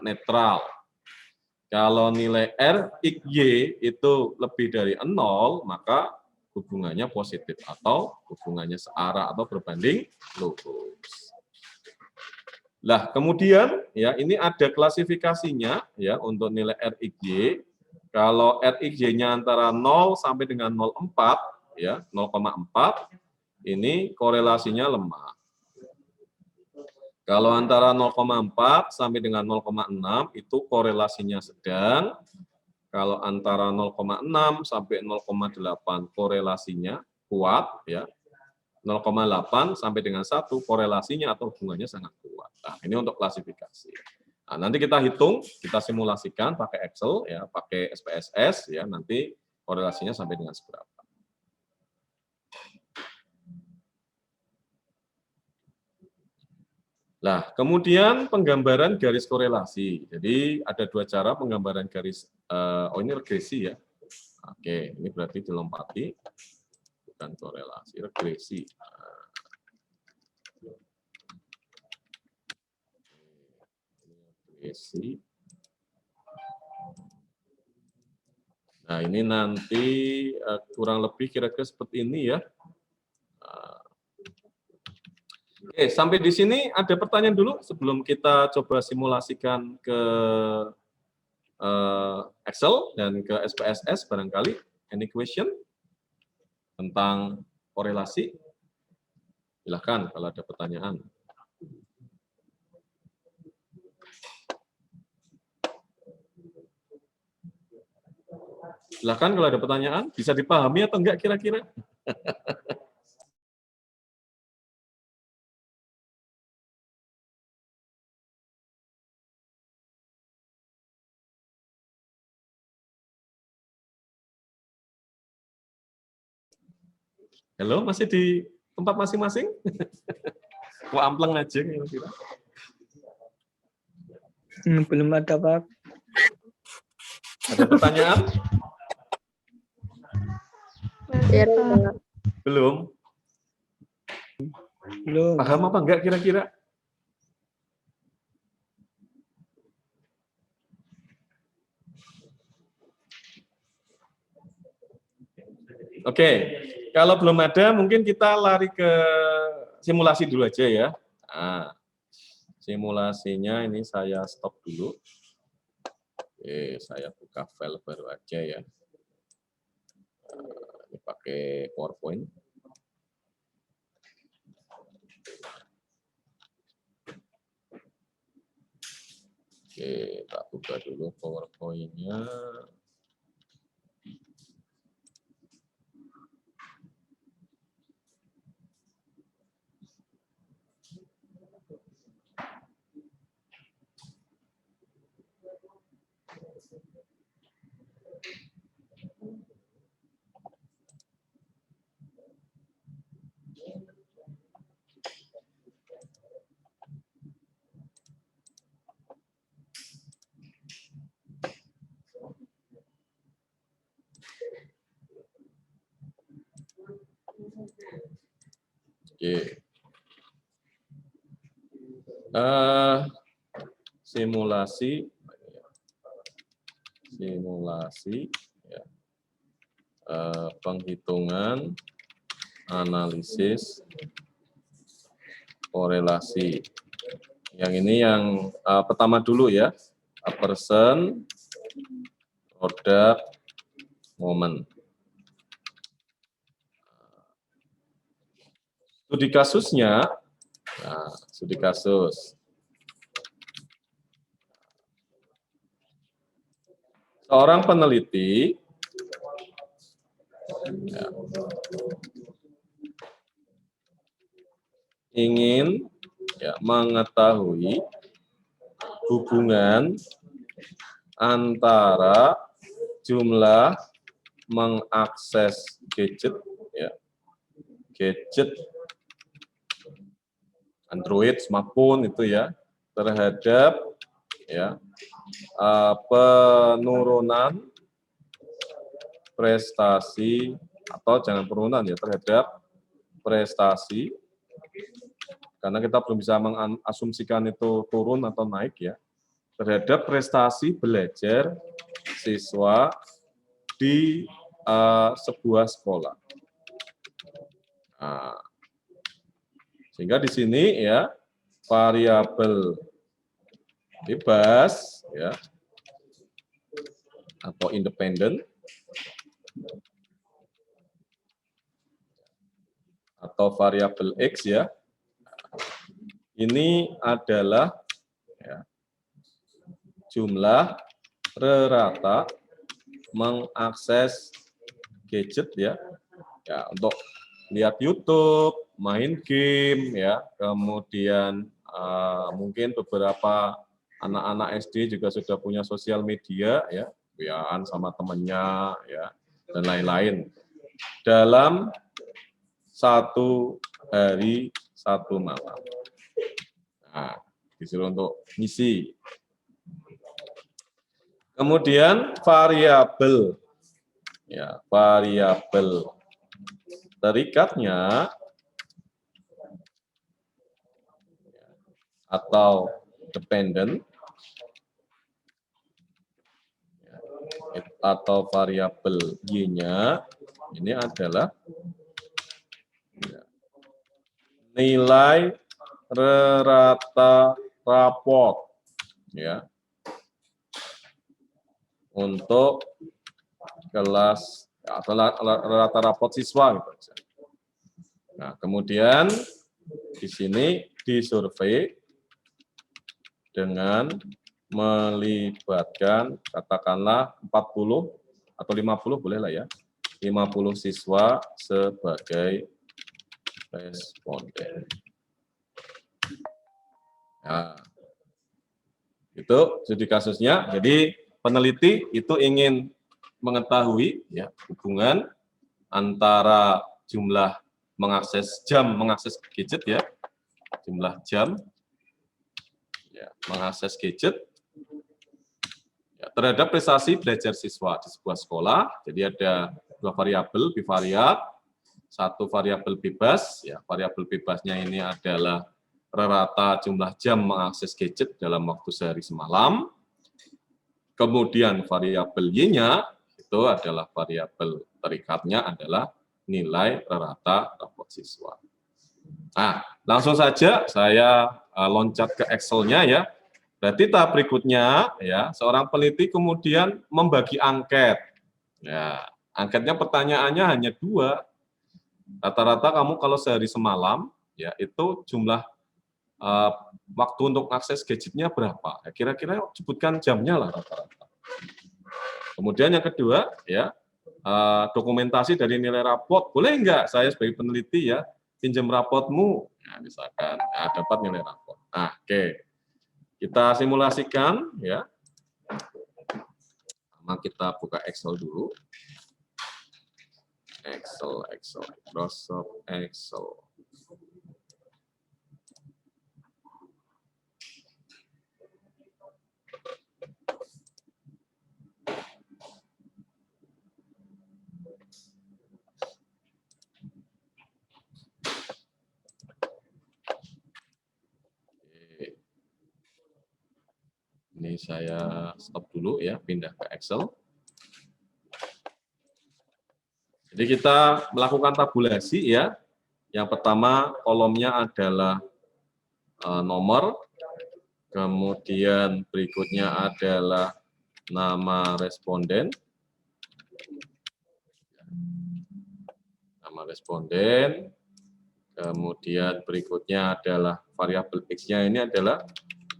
[SPEAKER 1] netral. Kalau nilai RXY itu lebih dari 0, maka hubungannya positif atau hubungannya searah atau berbanding lurus. Lah, kemudian ya ini ada klasifikasinya ya untuk nilai RXY. Kalau RXY-nya antara 0 sampai dengan 0,4 ya, 0,4 ini korelasinya lemah. Kalau antara 0,4 sampai dengan 0,6 itu korelasinya sedang. Kalau antara 0,6 sampai 0,8 korelasinya kuat ya. 0,8 sampai dengan 1 korelasinya atau hubungannya sangat kuat. Nah, ini untuk klasifikasi. Nah, nanti kita hitung, kita simulasikan pakai Excel ya, pakai SPSS ya, nanti korelasinya sampai dengan seberapa. Nah, kemudian penggambaran garis korelasi. Jadi ada 2 cara penggambaran garis. Ini regresi ya. Oke, ini berarti dilompati, bukan korelasi, regresi. Regresi. Nah, ini nanti kurang lebih kira-kira seperti ini ya. Oke, sampai di sini ada pertanyaan dulu sebelum kita coba simulasikan ke Excel dan ke SPSS barangkali. Any question tentang korelasi? Silahkan kalau ada pertanyaan. Silahkan kalau ada pertanyaan, bisa dipahami atau enggak kira-kira? Halo, masih di tempat masing-masing? Kok ampleng aja kira-kira?
[SPEAKER 3] Belum ada, Pak.
[SPEAKER 1] Ada pertanyaan?
[SPEAKER 4] Ya, Pak.
[SPEAKER 1] Belum?
[SPEAKER 3] Belum.
[SPEAKER 1] Paham apa enggak kira-kira? Oke, kalau belum ada mungkin kita lari ke simulasi dulu aja ya. Nah, simulasinya ini saya stop dulu. Oke, saya buka file baru aja ya. Ini pakai PowerPoint. Oke, tak buka dulu PowerPoint-nya. Oke. Simulasi ya. Penghitungan analisis korelasi. Yang ini yang pertama dulu ya. A person, product, moment. Studi kasusnya, nah, studi kasus. Seorang peneliti ya, ingin ya, mengetahui hubungan antara jumlah mengakses gadget, ya, gadget Android, smartphone itu ya, terhadap ya penurunan prestasi atau jangan penurunan ya terhadap prestasi, karena kita belum bisa mengasumsikan itu turun atau naik ya, terhadap prestasi belajar siswa di sebuah sekolah. Nah, sehingga di sini ya variabel bebas ya atau independen atau variabel X ya, ini adalah ya, jumlah rata mengakses gadget ya, ya untuk lihat YouTube, main game ya, kemudian mungkin beberapa anak-anak SD juga sudah punya sosial media ya, WA-an sama temennya ya, dan lain-lain. Dalam satu hari satu malam. Nah, disuruh untuk ngisi. Kemudian variabel ya, variabel terikatnya atau dependent atau variabel Y-nya ini adalah nilai rata raport ya. untuk kelas atau rata rapot siswa gitu. Nah, kemudian di sini disurvei dengan melibatkan katakanlah 40 atau 50 boleh lah ya. 50 siswa sebagai responden. Nah, itu studi kasusnya. Jadi peneliti itu ingin mengetahui ya hubungan antara jumlah mengakses gadget ya, jumlah jam ya, mengakses gadget ya, terhadap prestasi belajar siswa di sebuah sekolah. Jadi ada dua variabel bivariat, satu variabel bebas ya, variabel bebasnya ini adalah rata jumlah jam mengakses gadget dalam waktu sehari semalam. Kemudian variabel Y-nya itu adalah variabel terikatnya adalah nilai rata rapot siswa. Nah, langsung saja saya loncat ke Excel-nya ya. Berarti tahap berikutnya ya, seorang peneliti kemudian membagi angket. Ya, angketnya pertanyaannya hanya 2. Rata-rata kamu kalau sehari semalam ya itu jumlah waktu untuk akses gadgetnya berapa? Ya, kira-kira sebutkan jamnya lah rata-rata. Kemudian yang kedua ya, dokumentasi dari nilai rapot. Boleh enggak saya sebagai peneliti ya pinjam rapotmu? Nah, misalkan dapat nilai rapot. Nah, oke. Kita simulasikan ya. Pertama kita buka Excel dulu. Excel, Microsoft Excel. Ini saya stop dulu ya, pindah ke Excel. Jadi kita melakukan tabulasi ya. Yang pertama kolomnya adalah nomor, kemudian berikutnya adalah nama responden. Nama responden. Kemudian berikutnya adalah variabel X-nya ini adalah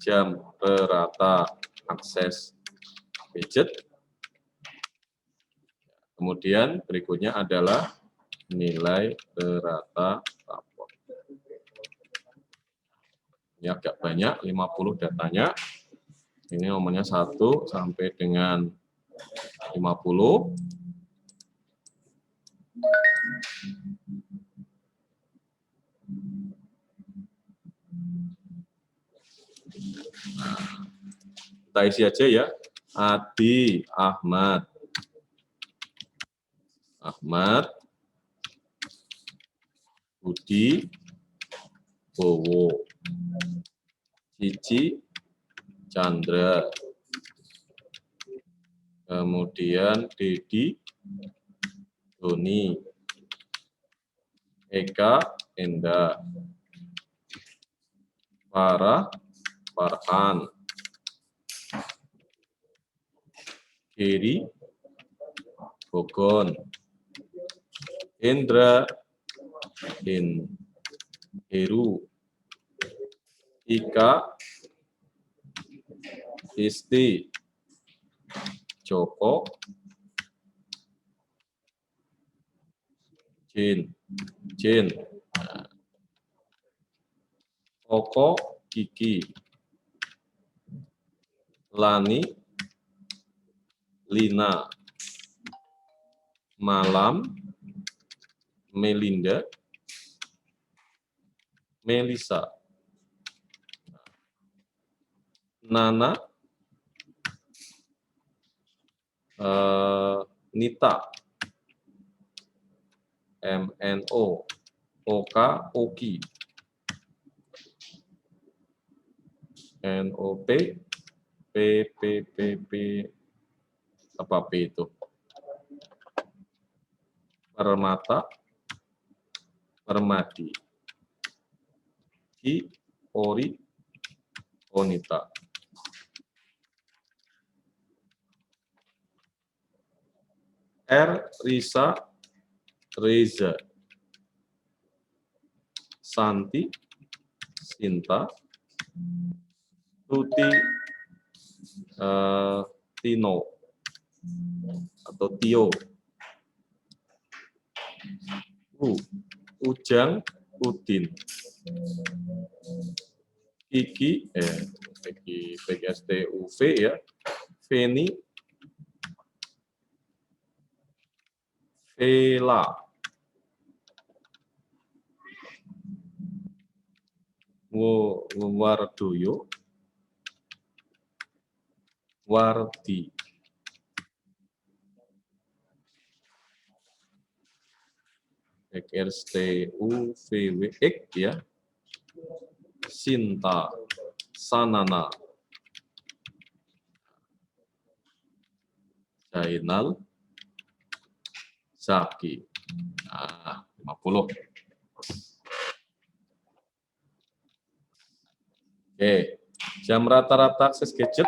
[SPEAKER 1] jam rata akses gadget. Kemudian berikutnya adalah nilai rata rapot. Ini agak banyak, 50 datanya. Ini nomornya 1 sampai dengan 50. Kita isi aja ya. Adi, Ahmad, Budi, Bowo, Cici, Chandra, kemudian Dedi, Doni, Eka, Enda, Farah, Farhan, Giri, Bogon, Indra, Heru, Ika, Isti, Joko, Jin, Koko, Kiki, Lani, Lina, Malam, Melinda, Melisa, Nana, Nita, MNO, Oka, Oki, NOP, PPPP, apa P itu? Permata, Permadi, Ki, Ori, Onita. R. Risa, Reza. Santi, Sinta. Tuti, Tino atau Tio. Ujang, Udin. Kiki, PGSTUV ya. Feni, Vela. Wardoyo, Wardi. XRSTUVWX ya. Sinta, Sanana. Zainal, Zaki. Nah, 50. Oke, jam rata-rata akses gadget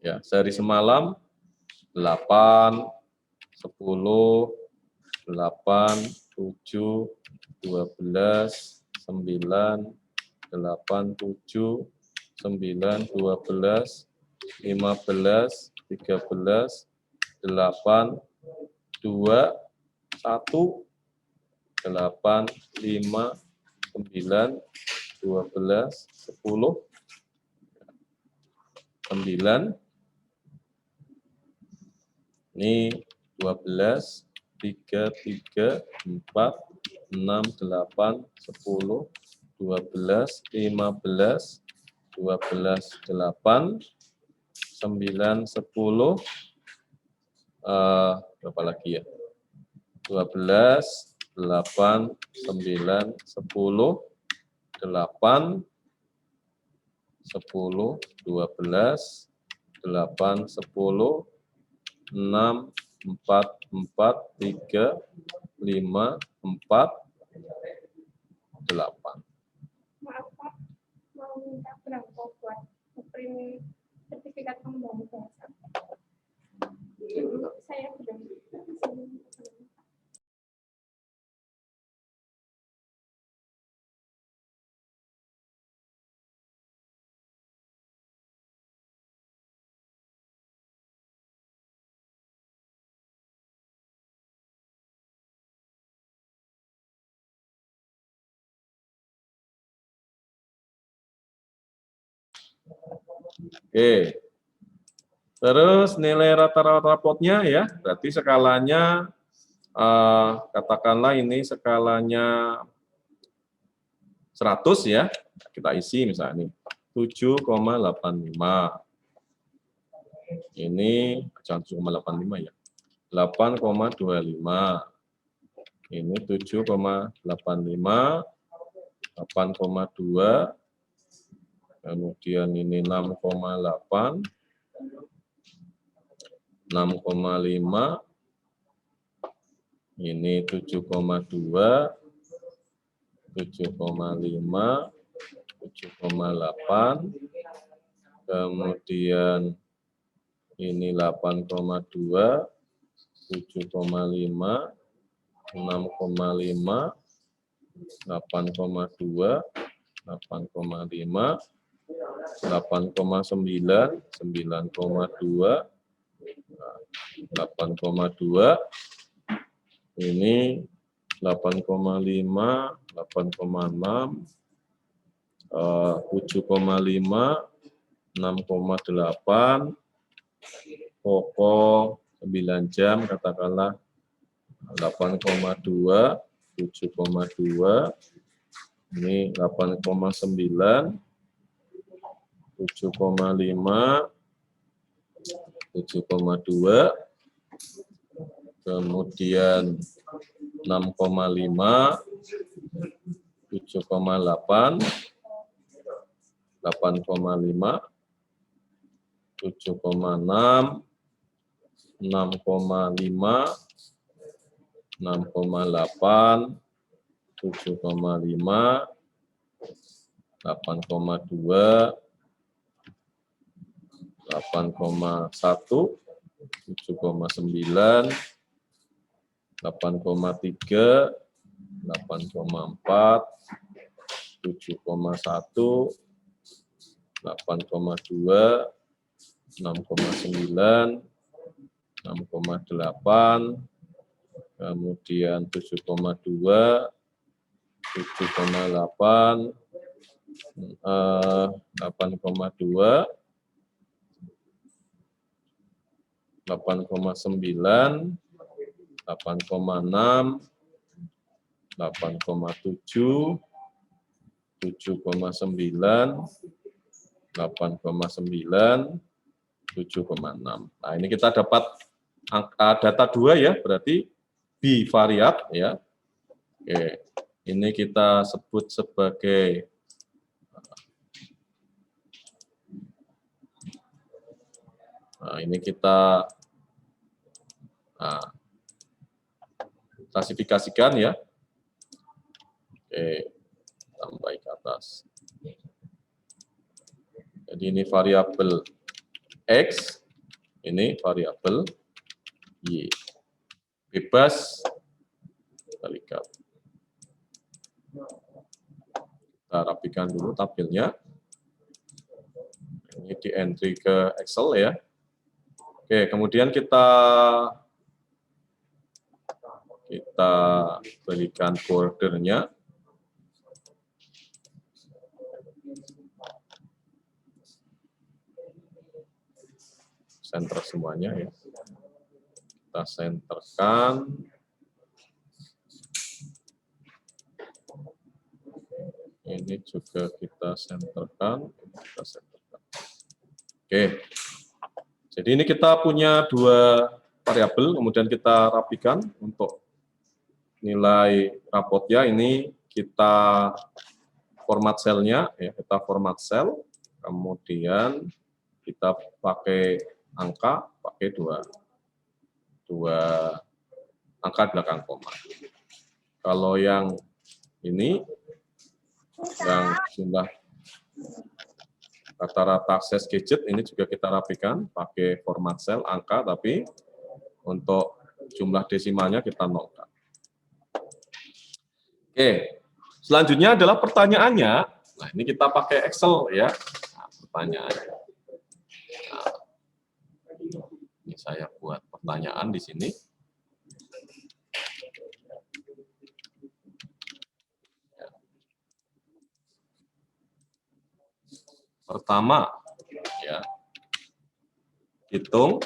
[SPEAKER 1] ya sehari semalam 8, 10, 8, 7, 12, 9, 8, 7, 9, 12, 15, 13, 8, 8, 2, 1, 8, 5, 9, 12, 10, 9, ini 12, 3, 3, 4, 6, 8, 10, 12, 15, 12, 8, 9, 10, berapa lagi ya? 12, 8, 9, 10, 8, 10, 12, 8, 10, 6, 4, 4, 3, 5, 4, 8.
[SPEAKER 4] Maaf Pak, mau minta berangko buat print sertifikat pengembangan bahasa. Saya sudah
[SPEAKER 1] Oke. Terus nilai rata-rata rapotnya ya, berarti skalanya katakanlah ini skalanya 100 ya. Kita isi misalnya nih 7,85. Ini 7,85 ya. 8,25. Ini 7,85, 8,2. Kemudian ini 6,8, 6,5, ini 7,2, 7,5, 7,8, kemudian ini 8,2, 7,5, 6,5, 8,2, 8,5, 8,9, 9,2, 8,2, ini 8,5, 8,6, 7,5, 6,8, pokok 9 jam katakanlah 8,2, 7,2, ini 8,9, 7,5, 7,2, kemudian 6,5, 7,8, 8,5, 7,6, 6,5, 6,8, 7,5, 8,2, 8,1, 7,9, 8,3, 8,4, 7,1, 8,2, 6,9, 6,8, kemudian 7,2, 7,8, 8,2, 8,9, 8,6, 8,7, 7,9, 8,9, 7,6. Nah, ini kita dapat data 2 ya, berarti bivariat ya. Oke, ini kita sebut sebagai ini kita klasifikasikan ya. Oke, tambah ke atas. Jadi ini variabel X, ini variabel Y. Bebas, kita lihat. Kita rapikan dulu tabelnya. Ini di entry ke Excel ya. Oke, kemudian kita berikan bordernya. Center semuanya ya. Kita senterkan. Ini juga kita senterkan. Oke. Jadi ini kita punya 2 variabel, kemudian kita rapikan untuk nilai rapotnya. Ini kita format selnya, ya, kita format sel, kemudian kita pakai angka, pakai dua angka belakang koma. Kalau yang ini, yang jumlah rata-rata akses gadget, ini juga kita rapikan pakai format sel angka, tapi untuk jumlah desimalnya kita nolkan. Oke, selanjutnya adalah pertanyaannya. Nah, ini kita pakai Excel ya. Nah, pertanyaannya. Nah, ini saya buat pertanyaan di sini. Pertama, ya, hitung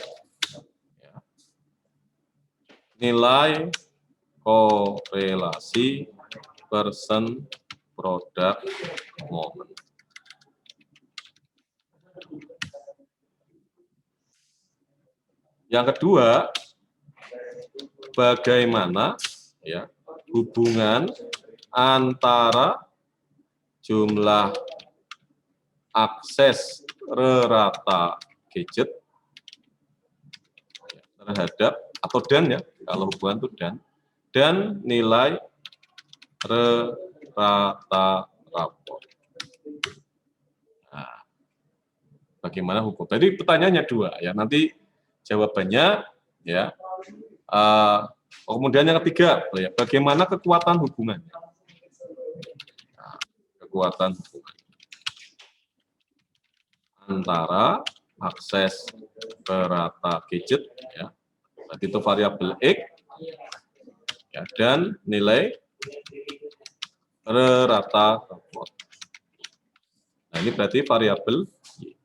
[SPEAKER 1] ya, nilai korelasi person product moment. Yang kedua, bagaimana ya hubungan antara jumlah akses rata gadget terhadap atau dan ya, kalau hubungan itu dan nilai rata rapor. Nah, bagaimana hukum? Tadi pertanyaannya 2 ya, nanti jawabannya ya. Kemudian yang ketiga, ya, bagaimana kekuatan hubungannya? Nah, kekuatan hubungan antara akses ke rata gadget ya, berarti itu variabel X ya, dan nilai rata rapor. Nah, ini berarti variabel Y.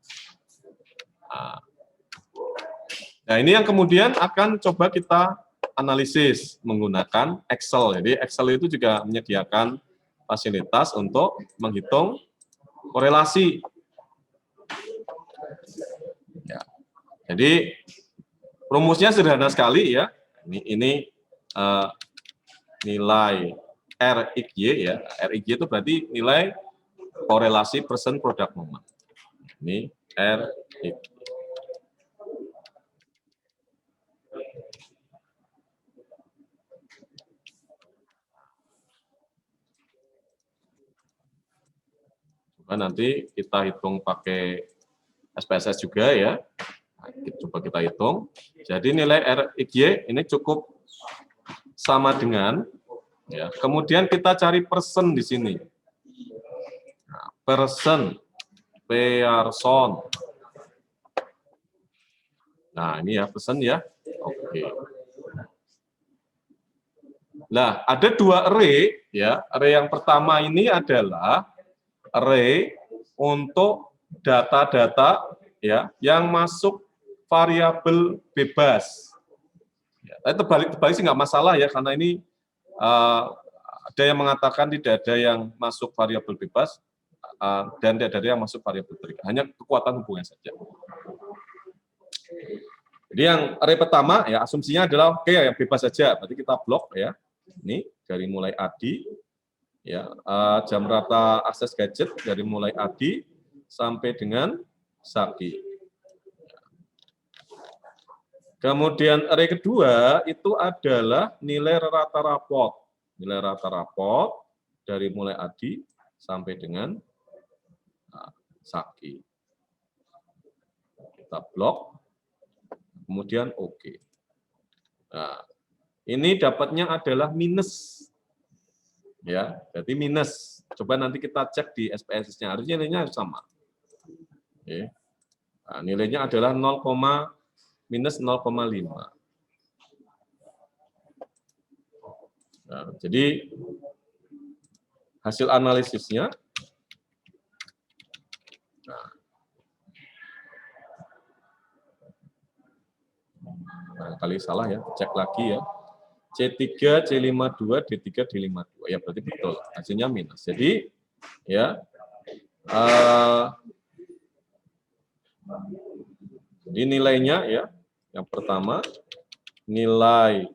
[SPEAKER 1] Nah, ini yang kemudian akan coba kita analisis menggunakan Excel. Jadi Excel itu juga menyediakan fasilitas untuk menghitung korelasi. Ya. Jadi rumusnya sederhana sekali ya. Ini nilai RXY ya. RXY itu berarti nilai korelasi person product moment. Ini RXY. Coba nanti kita hitung pakai SPSS juga ya. Nah, coba kita hitung. Jadi nilai RXY ini cukup sama dengan, ya, kemudian kita cari person di sini. Nah, person. Nah, ini ya person ya. Oke. Nah, ada dua array ya. Array yang pertama ini adalah array untuk data-data ya yang masuk variabel bebas. Ya, tapi terbalik sih nggak masalah ya, karena ini ada yang mengatakan tidak ada yang masuk variabel bebas dan tidak ada yang masuk variabel terikat. Hanya kekuatan hubungan saja. Jadi yang array pertama ya asumsinya adalah oke yang bebas saja. Berarti kita blok ya. Ini dari mulai Adi ya, jam rata akses gadget dari mulai Adi sampai dengan Saki. Kemudian array kedua itu adalah nilai rata rapot. Nilai rata rapot dari mulai Adi sampai dengan Saki. Kita blok, kemudian oke. Nah, ini dapatnya adalah minus. Ya, berarti minus. Coba nanti kita cek di SPSS-nya, harusnya nilainya sama. Oke. Nah, nilainya adalah minus 0,5. Nah, jadi hasil analisisnya, nah, barangkali salah ya, cek lagi ya. C3, C52, D3, D52. Ya berarti betul, hasilnya minus. Jadi ya jadi nilainya ya, yang pertama nilai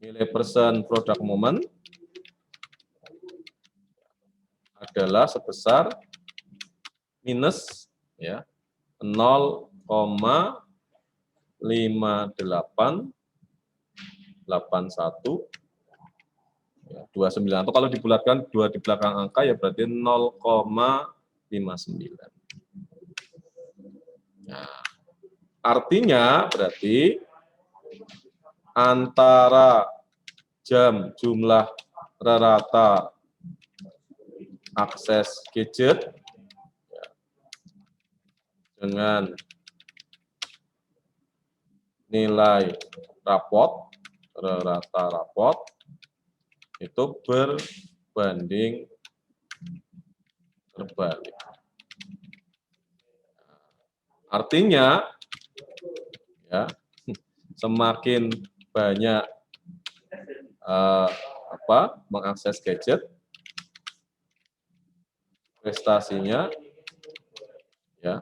[SPEAKER 1] nilai persen product moment adalah sebesar minus ya 0,5881 ya, 29. Atau kalau dibulatkan 2 di belakang angka ya berarti 0,59. Nah, artinya berarti antara jumlah rata akses gadget ya, dengan nilai rapot, rata rapot itu berbanding terbalik. Artinya ya semakin banyak mengakses gadget, prestasinya ya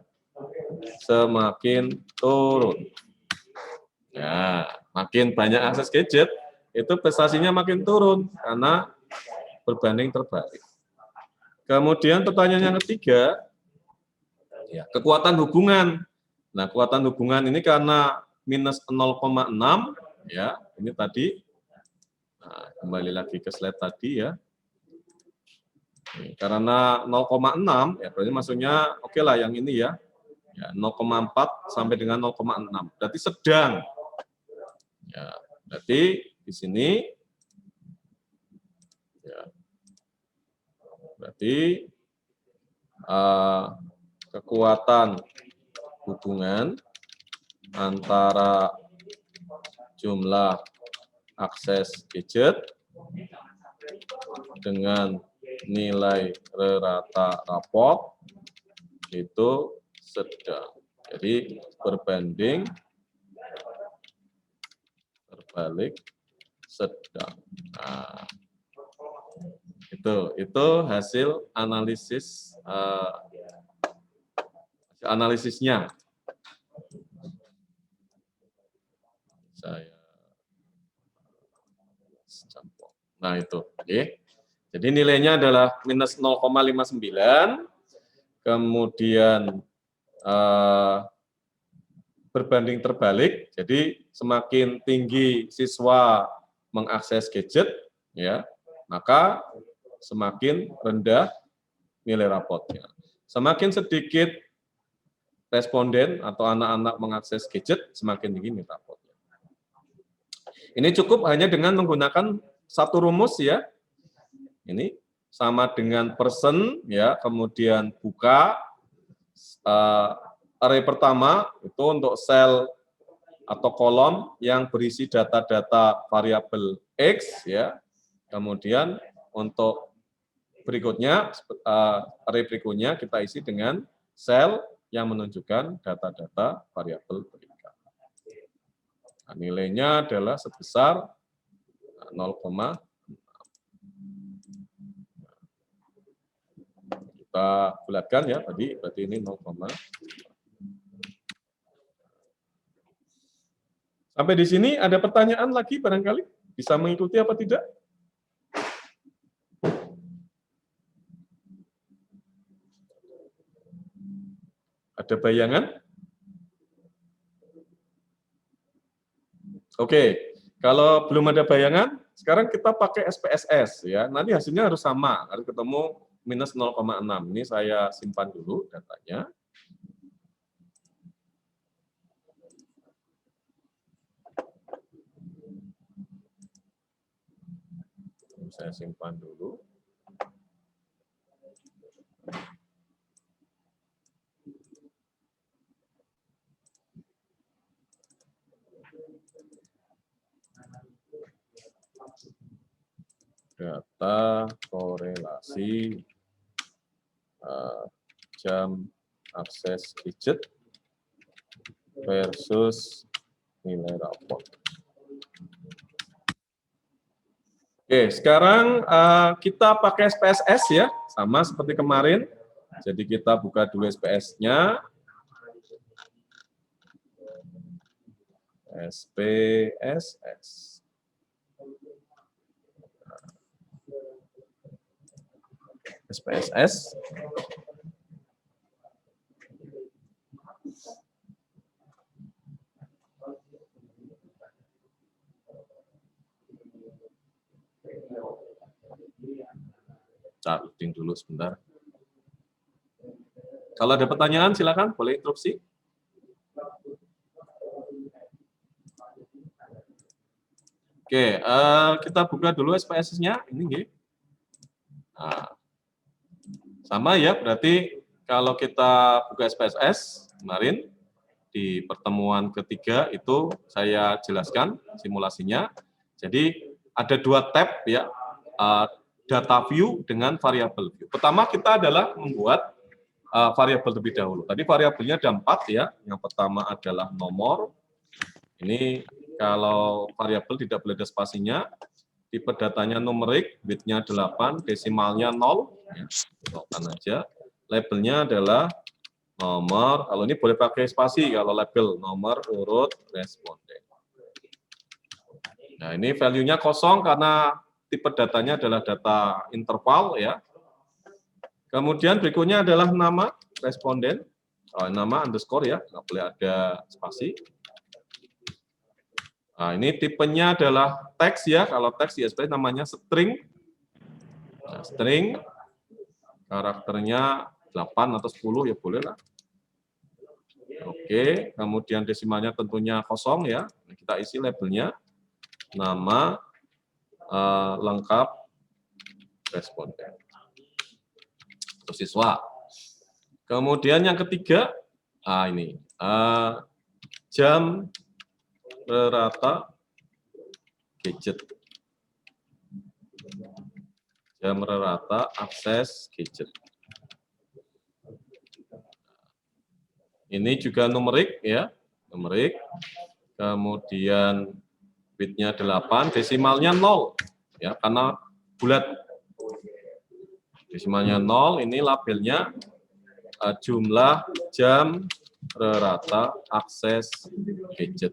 [SPEAKER 1] semakin turun. Ya, makin banyak akses gadget, itu prestasinya makin turun karena berbanding terbalik. Kemudian pertanyaan yang ketiga, ya, kekuatan hubungan. Nah, kekuatan hubungan ini karena minus 0,6, ya, ini tadi. Nah, kembali lagi ke slide tadi ya. Karena 0,6, ya berarti maksudnya oke lah yang ini ya. Ya, 0,4 sampai dengan 0,6. Berarti sedang. Ya, berarti di sini ya, berarti kekuatan hubungan antara jumlah akses gadget dengan nilai rata rapot itu sedang. Jadi berbanding terbalik sedang. Nah, itu hasil analisisnya. Nah itu, oke. Jadi nilainya adalah minus 0,59, kemudian berbanding terbalik. Jadi semakin tinggi siswa mengakses gadget, ya, maka semakin rendah nilai rapotnya. Semakin sedikit responden atau anak-anak mengakses gadget, semakin tinggi metrapotnya. Ini cukup hanya dengan menggunakan satu rumus ya. Ini sama dengan person ya, kemudian buka array pertama itu untuk sel atau kolom yang berisi data-data variabel X ya. Kemudian untuk berikutnya array berikutnya kita isi dengan sel yang menunjukkan data-data variabel berikat. Nah, nilainya adalah sebesar 0,6. Kita bulatkan ya tadi, berarti ini 0, sampai di sini ada pertanyaan lagi barangkali? Bisa mengikuti apa tidak? Ada bayangan? Oke, kalau belum ada bayangan, sekarang kita pakai SPSS ya. Nanti hasilnya harus sama, harus ketemu minus 0,6. Ini saya simpan dulu datanya. Saya simpan dulu. Data korelasi jam akses gadget versus nilai raport. Oke, sekarang kita pakai SPSS ya, sama seperti kemarin. Jadi kita buka dulu SPSS-nya. SPSS. SPSS. Loading dulu sebentar. Kalau ada pertanyaan silakan, boleh interupsi. Oke, kita buka dulu SPSS-nya. Ini nggih. Nah, sama ya, berarti kalau kita buka SPSS kemarin di pertemuan ketiga itu saya jelaskan simulasinya. Jadi ada dua tab ya, data view dengan variabel view. Pertama kita adalah membuat variabel terlebih dahulu. Tadi variabelnya ada 4 ya. Yang pertama adalah nomor. Ini kalau variabel tidak boleh ada spasinya. Tipe datanya numerik, bitnya 8, desimalnya 0. Ya, kan aja. Labelnya adalah nomor. Kalau ini boleh pakai spasi kalau label nomor urut responden. Nah, ini value-nya kosong karena tipe datanya adalah data interval ya. Kemudian berikutnya adalah nama responden, nama underscore ya, nggak boleh ada spasi. Nah, ini tipenya adalah teks ya, kalau teks di SPSS namanya string. Nah, string, karakternya 8 atau 10 ya boleh lah. Oke, kemudian desimalnya tentunya kosong ya, kita isi labelnya, nama, lengkap, responden. Untuk siswa. Kemudian yang ketiga, ini jam rata gadget. Jam rata akses gadget. Ini juga numerik ya, numerik. Kemudian bitnya 8, desimalnya 0 ya, karena bulat. Desimalnya 0, ini labelnya jumlah jam rata akses gadget.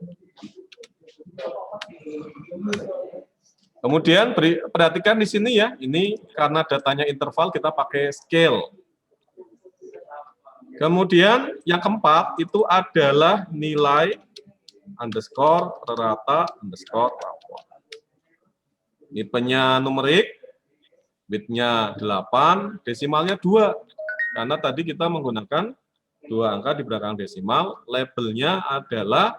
[SPEAKER 1] Kemudian perhatikan di sini ya, ini karena datanya interval kita pakai scale. Kemudian yang keempat itu adalah nilai underscore rata underscore raport. Tipenya numerik, bitnya 8, desimalnya 2. Karena tadi kita menggunakan 2 angka di belakang desimal, labelnya adalah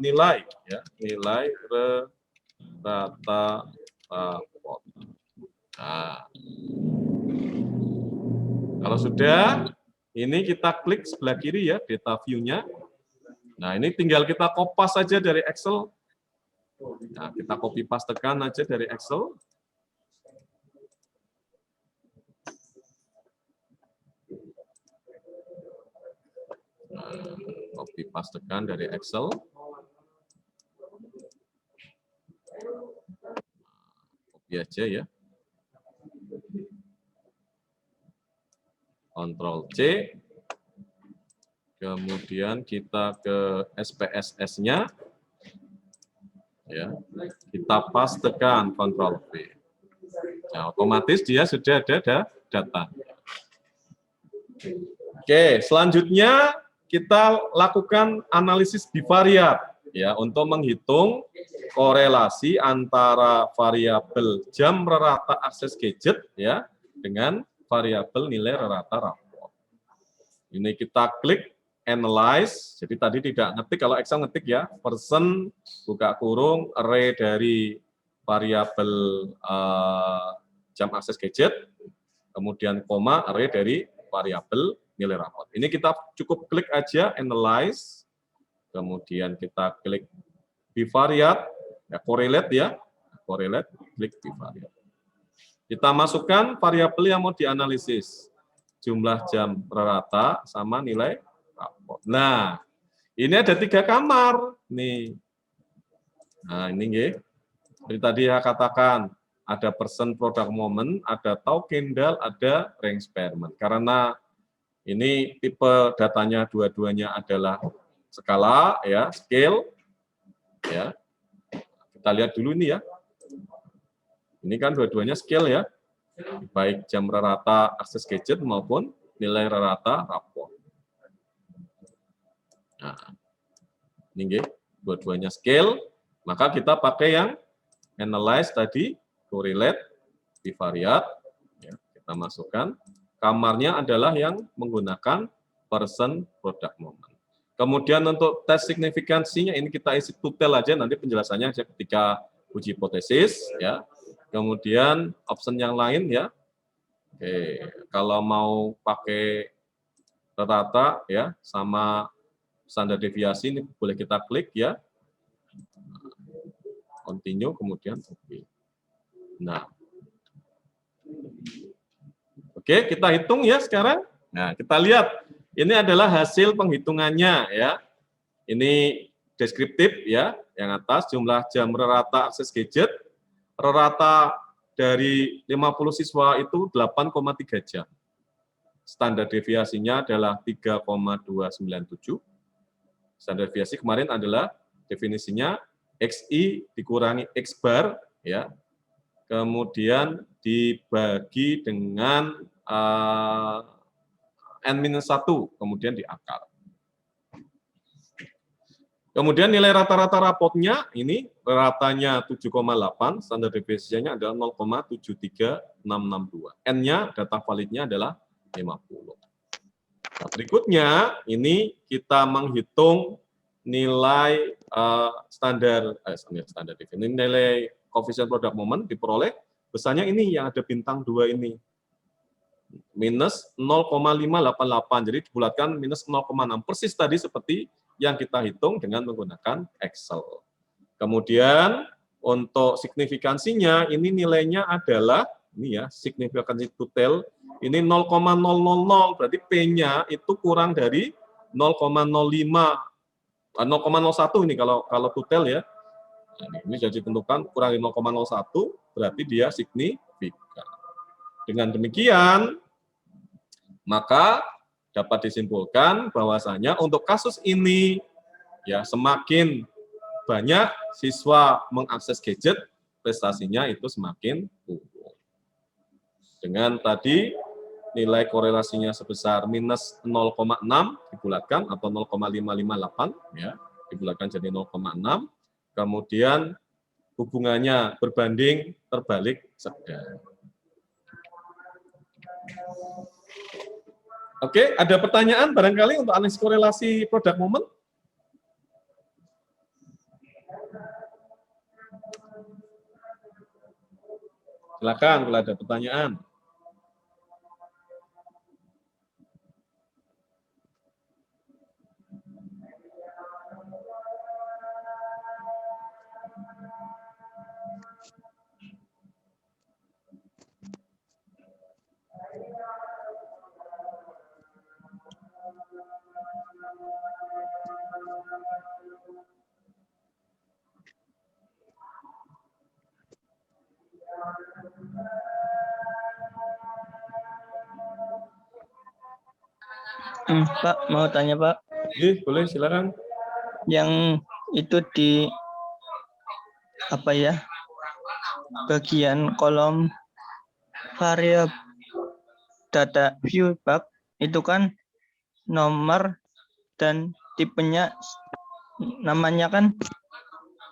[SPEAKER 1] nilai ya, nilai rata rapot. Nah, kalau sudah, ini kita klik sebelah kiri ya, data view-nya. Nah, ini tinggal kita kopas saja dari Excel. Nah, kita copy pastekan aja dari Excel. Nah, copy pastekan dari Excel. Copy aja ya. Ctrl C. Kemudian kita ke SPSS-nya. Ya. Kita pastekan Ctrl V. Nah, otomatis dia sudah ada data. Oke, selanjutnya kita lakukan analisis bivariat ya untuk menghitung korelasi antara variabel jam rata akses gadget ya dengan variabel nilai rata rapor. Ini kita klik analyze. Jadi tadi tidak ngetik, kalau Excel ngetik ya, person buka kurung array dari variabel jam akses gadget, kemudian koma array dari variabel nilai rapor. Ini kita cukup klik aja analyze, kemudian kita klik bivariat, ya correlate ya, correlate, klik bivariat. Kita masukkan variabel yang mau dianalisis, jumlah jam rata sama nilai rapor. Nah, ini ada 3 kamar nih. Nah, ini nggih. Seperti tadi saya katakan, ada person product moment, ada tau candle, ada range experiment. Karena ini tipe datanya dua-duanya adalah skala ya, scale ya. Kita lihat dulu ini ya. Ini kan dua-duanya scale ya. Baik jam rata akses gadget maupun nilai rata rapor. Nah, ini dua-duanya scale, maka kita pakai yang analyze tadi, correlate, bivariat, ya, kita masukkan. Kamarnya adalah yang menggunakan person product moment. Kemudian untuk tes signifikansinya ini kita isi tutel aja, nanti penjelasannya aja ketika uji hipotesis ya. Kemudian option yang lain ya. Oke, kalau mau pakai rata ya sama standar deviasi ini boleh kita klik ya. Continue kemudian oke. Nah. Oke, kita hitung ya sekarang. Nah, kita lihat. Ini adalah hasil penghitungannya ya. Ini deskriptif ya, yang atas jumlah jam rata akses gadget. Rata dari 50 siswa itu 8,3 jam. Standar deviasinya adalah 3,297. Standar deviasi kemarin adalah definisinya XI dikurangi X bar ya. Kemudian dibagi dengan N-1, kemudian diakar. Kemudian nilai rata-rata rapotnya, ini ratanya 7,8, standar deviasinya adalah 0,73662. N-nya, data validnya adalah 50. Nah, berikutnya, ini kita menghitung nilai standar deviasi, nilai koefisien product moment diperoleh, besarnya ini yang ada bintang 2 ini. Minus 0,588, jadi dibulatkan minus 0,6, persis tadi seperti yang kita hitung dengan menggunakan Excel. Kemudian untuk signifikansinya, ini nilainya adalah, ini ya, signifikansi tutel, ini 0,000, berarti P-nya itu kurang dari 0,01 ini kalau tutel ya. Nah, ini sudah ditentukan kurang dari 0,01, berarti dia signifikan. Dengan demikian, maka dapat disimpulkan bahwasanya untuk kasus ini ya semakin banyak siswa mengakses gadget, prestasinya itu semakin turun. Dengan tadi nilai korelasinya sebesar minus 0,6 dibulatkan atau 0,558 ya, dibulatkan jadi 0,6. Kemudian hubungannya berbanding terbalik sedang. Oke, ada pertanyaan barangkali untuk analisis korelasi produk momen? Silakan kalau ada pertanyaan.
[SPEAKER 3] Pak, mau tanya Pak,
[SPEAKER 1] Boleh silakan.
[SPEAKER 3] yang itu di apa ya, bagian kolom variabel data view Pak, itu kan nomor dan tipenya, namanya kan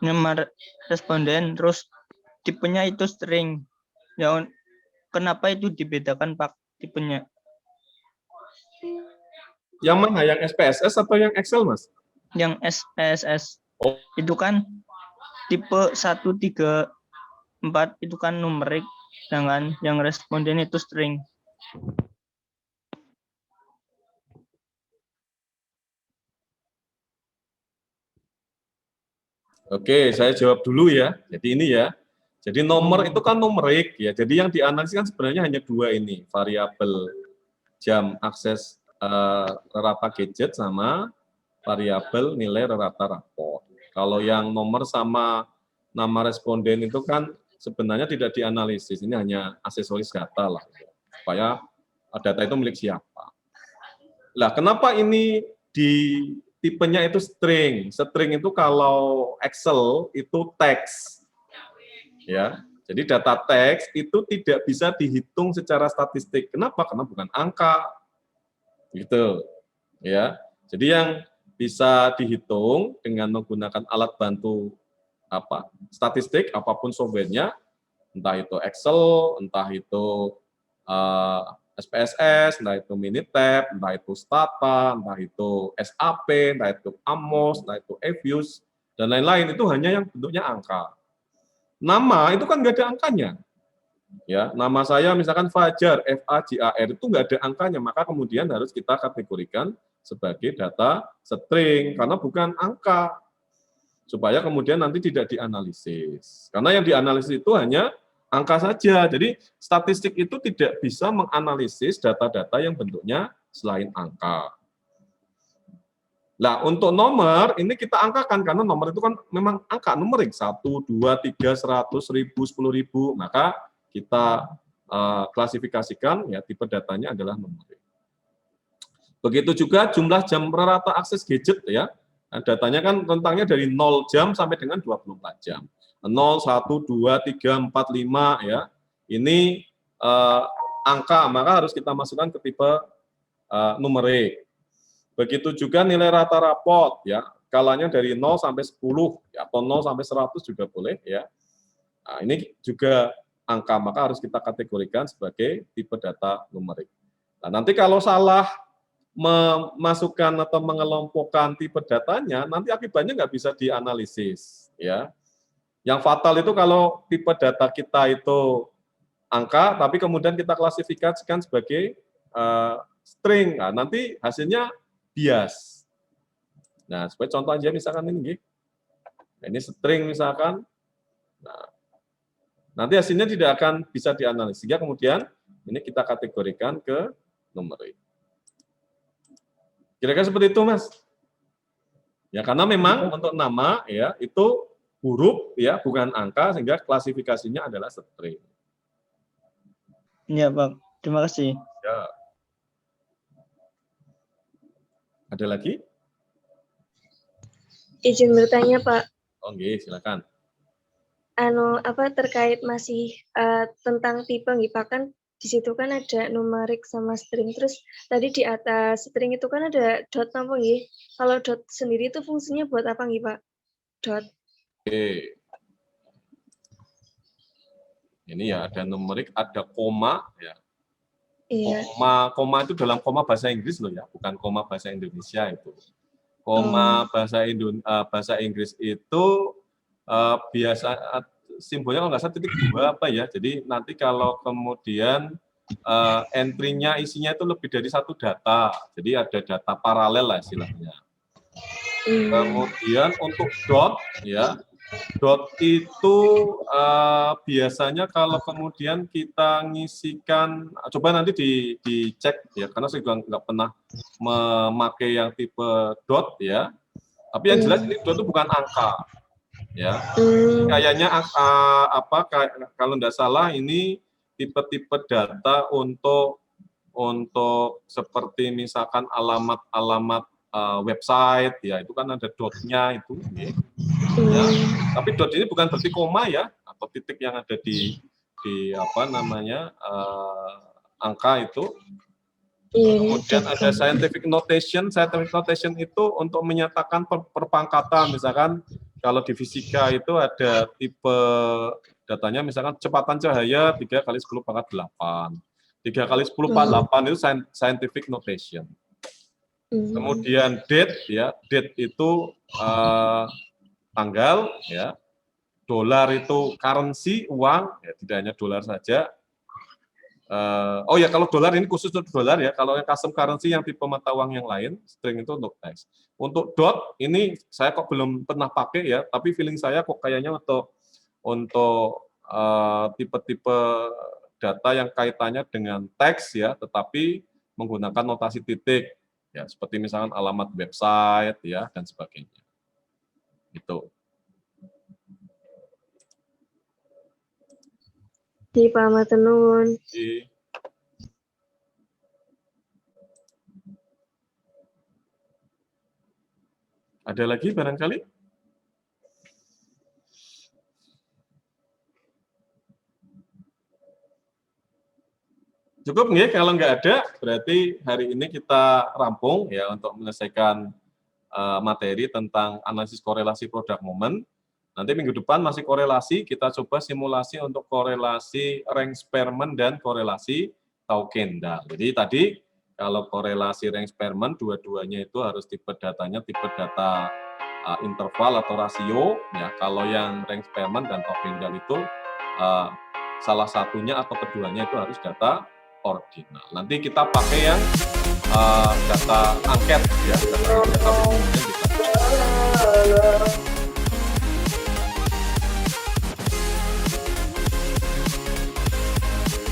[SPEAKER 3] nomor responden, terus tipenya itu string. Ya, kenapa itu dibedakan Pak tipenya?
[SPEAKER 1] Yang mana? Yang SPSS atau yang Excel, Mas?
[SPEAKER 3] Yang SPSS.
[SPEAKER 1] Oh.
[SPEAKER 3] Itu kan tipe 134 itu kan numerik, sedangkan yang responden itu string.
[SPEAKER 1] Oke, saya jawab dulu ya. Jadi ini ya. Jadi nomor itu kan numerik ya. Jadi yang dianalisis kan sebenarnya hanya dua ini, variabel jam akses rata gadget sama variabel nilai rata rapor. Kalau yang nomor sama nama responden itu kan sebenarnya tidak dianalisis. Ini hanya aksesoris data lah, supaya data itu milik siapa. Lah, kenapa ini di tipenya itu string? String itu kalau Excel itu teks, ya. Jadi data teks itu tidak bisa dihitung secara statistik. Kenapa? Karena bukan angka, gitu, ya. Jadi yang bisa dihitung dengan menggunakan alat bantu statistik, apapun softwarenya, entah itu Excel, entah itu SPSS, entah itu Minitab, entah itu Stata, entah itu SAP, entah itu Amos, entah itu Evius, dan lain-lain, itu hanya yang bentuknya angka. Nama itu kan nggak ada angkanya. Ya, nama saya misalkan Fajar, F-A-J-A-R, itu nggak ada angkanya, maka kemudian harus kita kategorikan sebagai data string, karena bukan angka, supaya kemudian nanti tidak dianalisis. Karena yang dianalisis itu hanya angka saja. Jadi statistik itu tidak bisa menganalisis data-data yang bentuknya selain angka. Nah, untuk nomor, ini kita angkakan, karena nomor itu kan memang angka numerik, 1, 2, 3, 100, 1000, 10.000, maka kita klasifikasikan, ya tipe datanya adalah numerik. Begitu juga jumlah jam rata akses gadget, ya. Nah, datanya kan rentangnya dari 0 jam sampai dengan 24 jam. 0, 1, 2, 3, 4, 5, ya. Ini angka, maka harus kita masukkan ke tipe numerik. Begitu juga nilai rata rapot, ya, skalanya dari 0 sampai 10, ya, atau 0 sampai 100 juga boleh, ya. Nah, ini juga angka, maka harus kita kategorikan sebagai tipe data numerik. Nah, nanti kalau salah memasukkan atau mengelompokkan tipe datanya, nanti akibatnya nggak bisa dianalisis, ya. Yang fatal itu kalau tipe data kita itu angka, tapi kemudian kita klasifikasikan sebagai string, nah, nanti hasilnya bias. Nah, sebagai contoh aja misalkan ini, ini string misalkan, nah, nanti hasilnya tidak akan bisa dianalisis, sehingga kemudian ini kita kategorikan ke numerik. Kira-kira seperti itu, Mas. Ya, karena memang untuk nama, ya, itu huruf, ya, bukan angka, sehingga klasifikasinya adalah string.
[SPEAKER 3] Iya, Pak. Terima kasih.
[SPEAKER 1] Ya. Ada lagi?
[SPEAKER 4] Izin bertanya, Pak.
[SPEAKER 1] Oke, silakan.
[SPEAKER 4] Terkait masih tentang tipe nggih, Pak, kan di situ kan ada numerik sama string. Terus tadi di atas string itu kan ada dot apa nggih? Kalau dot sendiri itu fungsinya buat apa nggih, Pak? Dot.
[SPEAKER 1] Oke. Ini ya ada numerik, ada koma, ya.
[SPEAKER 4] Iya.
[SPEAKER 1] Koma itu dalam koma bahasa Inggris loh ya, bukan koma bahasa Indonesia itu. Koma bahasa Inggris itu biasa simbolnya kalau nggak salah titik 2 apa ya. Jadi nanti kalau kemudian entry-nya isinya itu lebih dari satu data. Jadi ada data paralel lah istilahnya. Kemudian untuk dot ya. Dot itu biasanya kalau kemudian kita ngisikan, coba nanti dicek ya, karena saya juga nggak pernah memakai yang tipe dot ya. Tapi yang jelas ini dot itu bukan angka, ya. Kayaknya kalau nggak salah ini tipe-tipe data untuk seperti misalkan alamat website ya, itu kan ada dotnya itu. Ya. Tapi dot ini bukan berarti koma ya, atau titik yang ada di angka itu. Kemudian ada scientific notation. Scientific notation itu untuk menyatakan perpangkatan. Misalkan kalau di fisika itu ada tipe datanya, misalkan kecepatan cahaya 3 kali 10 pangkat 8. 3 kali 10 pangkat 8 itu scientific notation. Kemudian date ya, date itu tanggal ya. Dolar itu currency, uang, ya tidak hanya dolar saja. Oh ya, kalau dolar ini khusus untuk dolar ya. Kalau yang custom currency yang tipe mata uang yang lain, string itu untuk teks. Untuk dot ini saya kok belum pernah pakai ya, tapi feeling saya kok kayaknya untuk tipe-tipe data yang kaitannya dengan teks ya, tetapi menggunakan notasi titik ya, seperti misalkan alamat website ya dan sebagainya. Itu.
[SPEAKER 4] Di pamatenun.
[SPEAKER 1] Ada lagi barangkali? Cukup nggih? Kalau nggak ada, berarti hari ini kita rampung ya untuk menyelesaikan materi tentang analisis korelasi produk momen. Nanti minggu depan masih korelasi, kita coba simulasi untuk korelasi rank Spearman dan korelasi Tau Kendall. Jadi tadi kalau korelasi rank Spearman, dua-duanya itu harus tipe datanya tipe data interval atau rasio. Ya, kalau yang rank Spearman dan Tau Kendall itu salah satunya atau keduanya itu harus data ordinal. Nanti kita pakai yang data angket ya, data angket,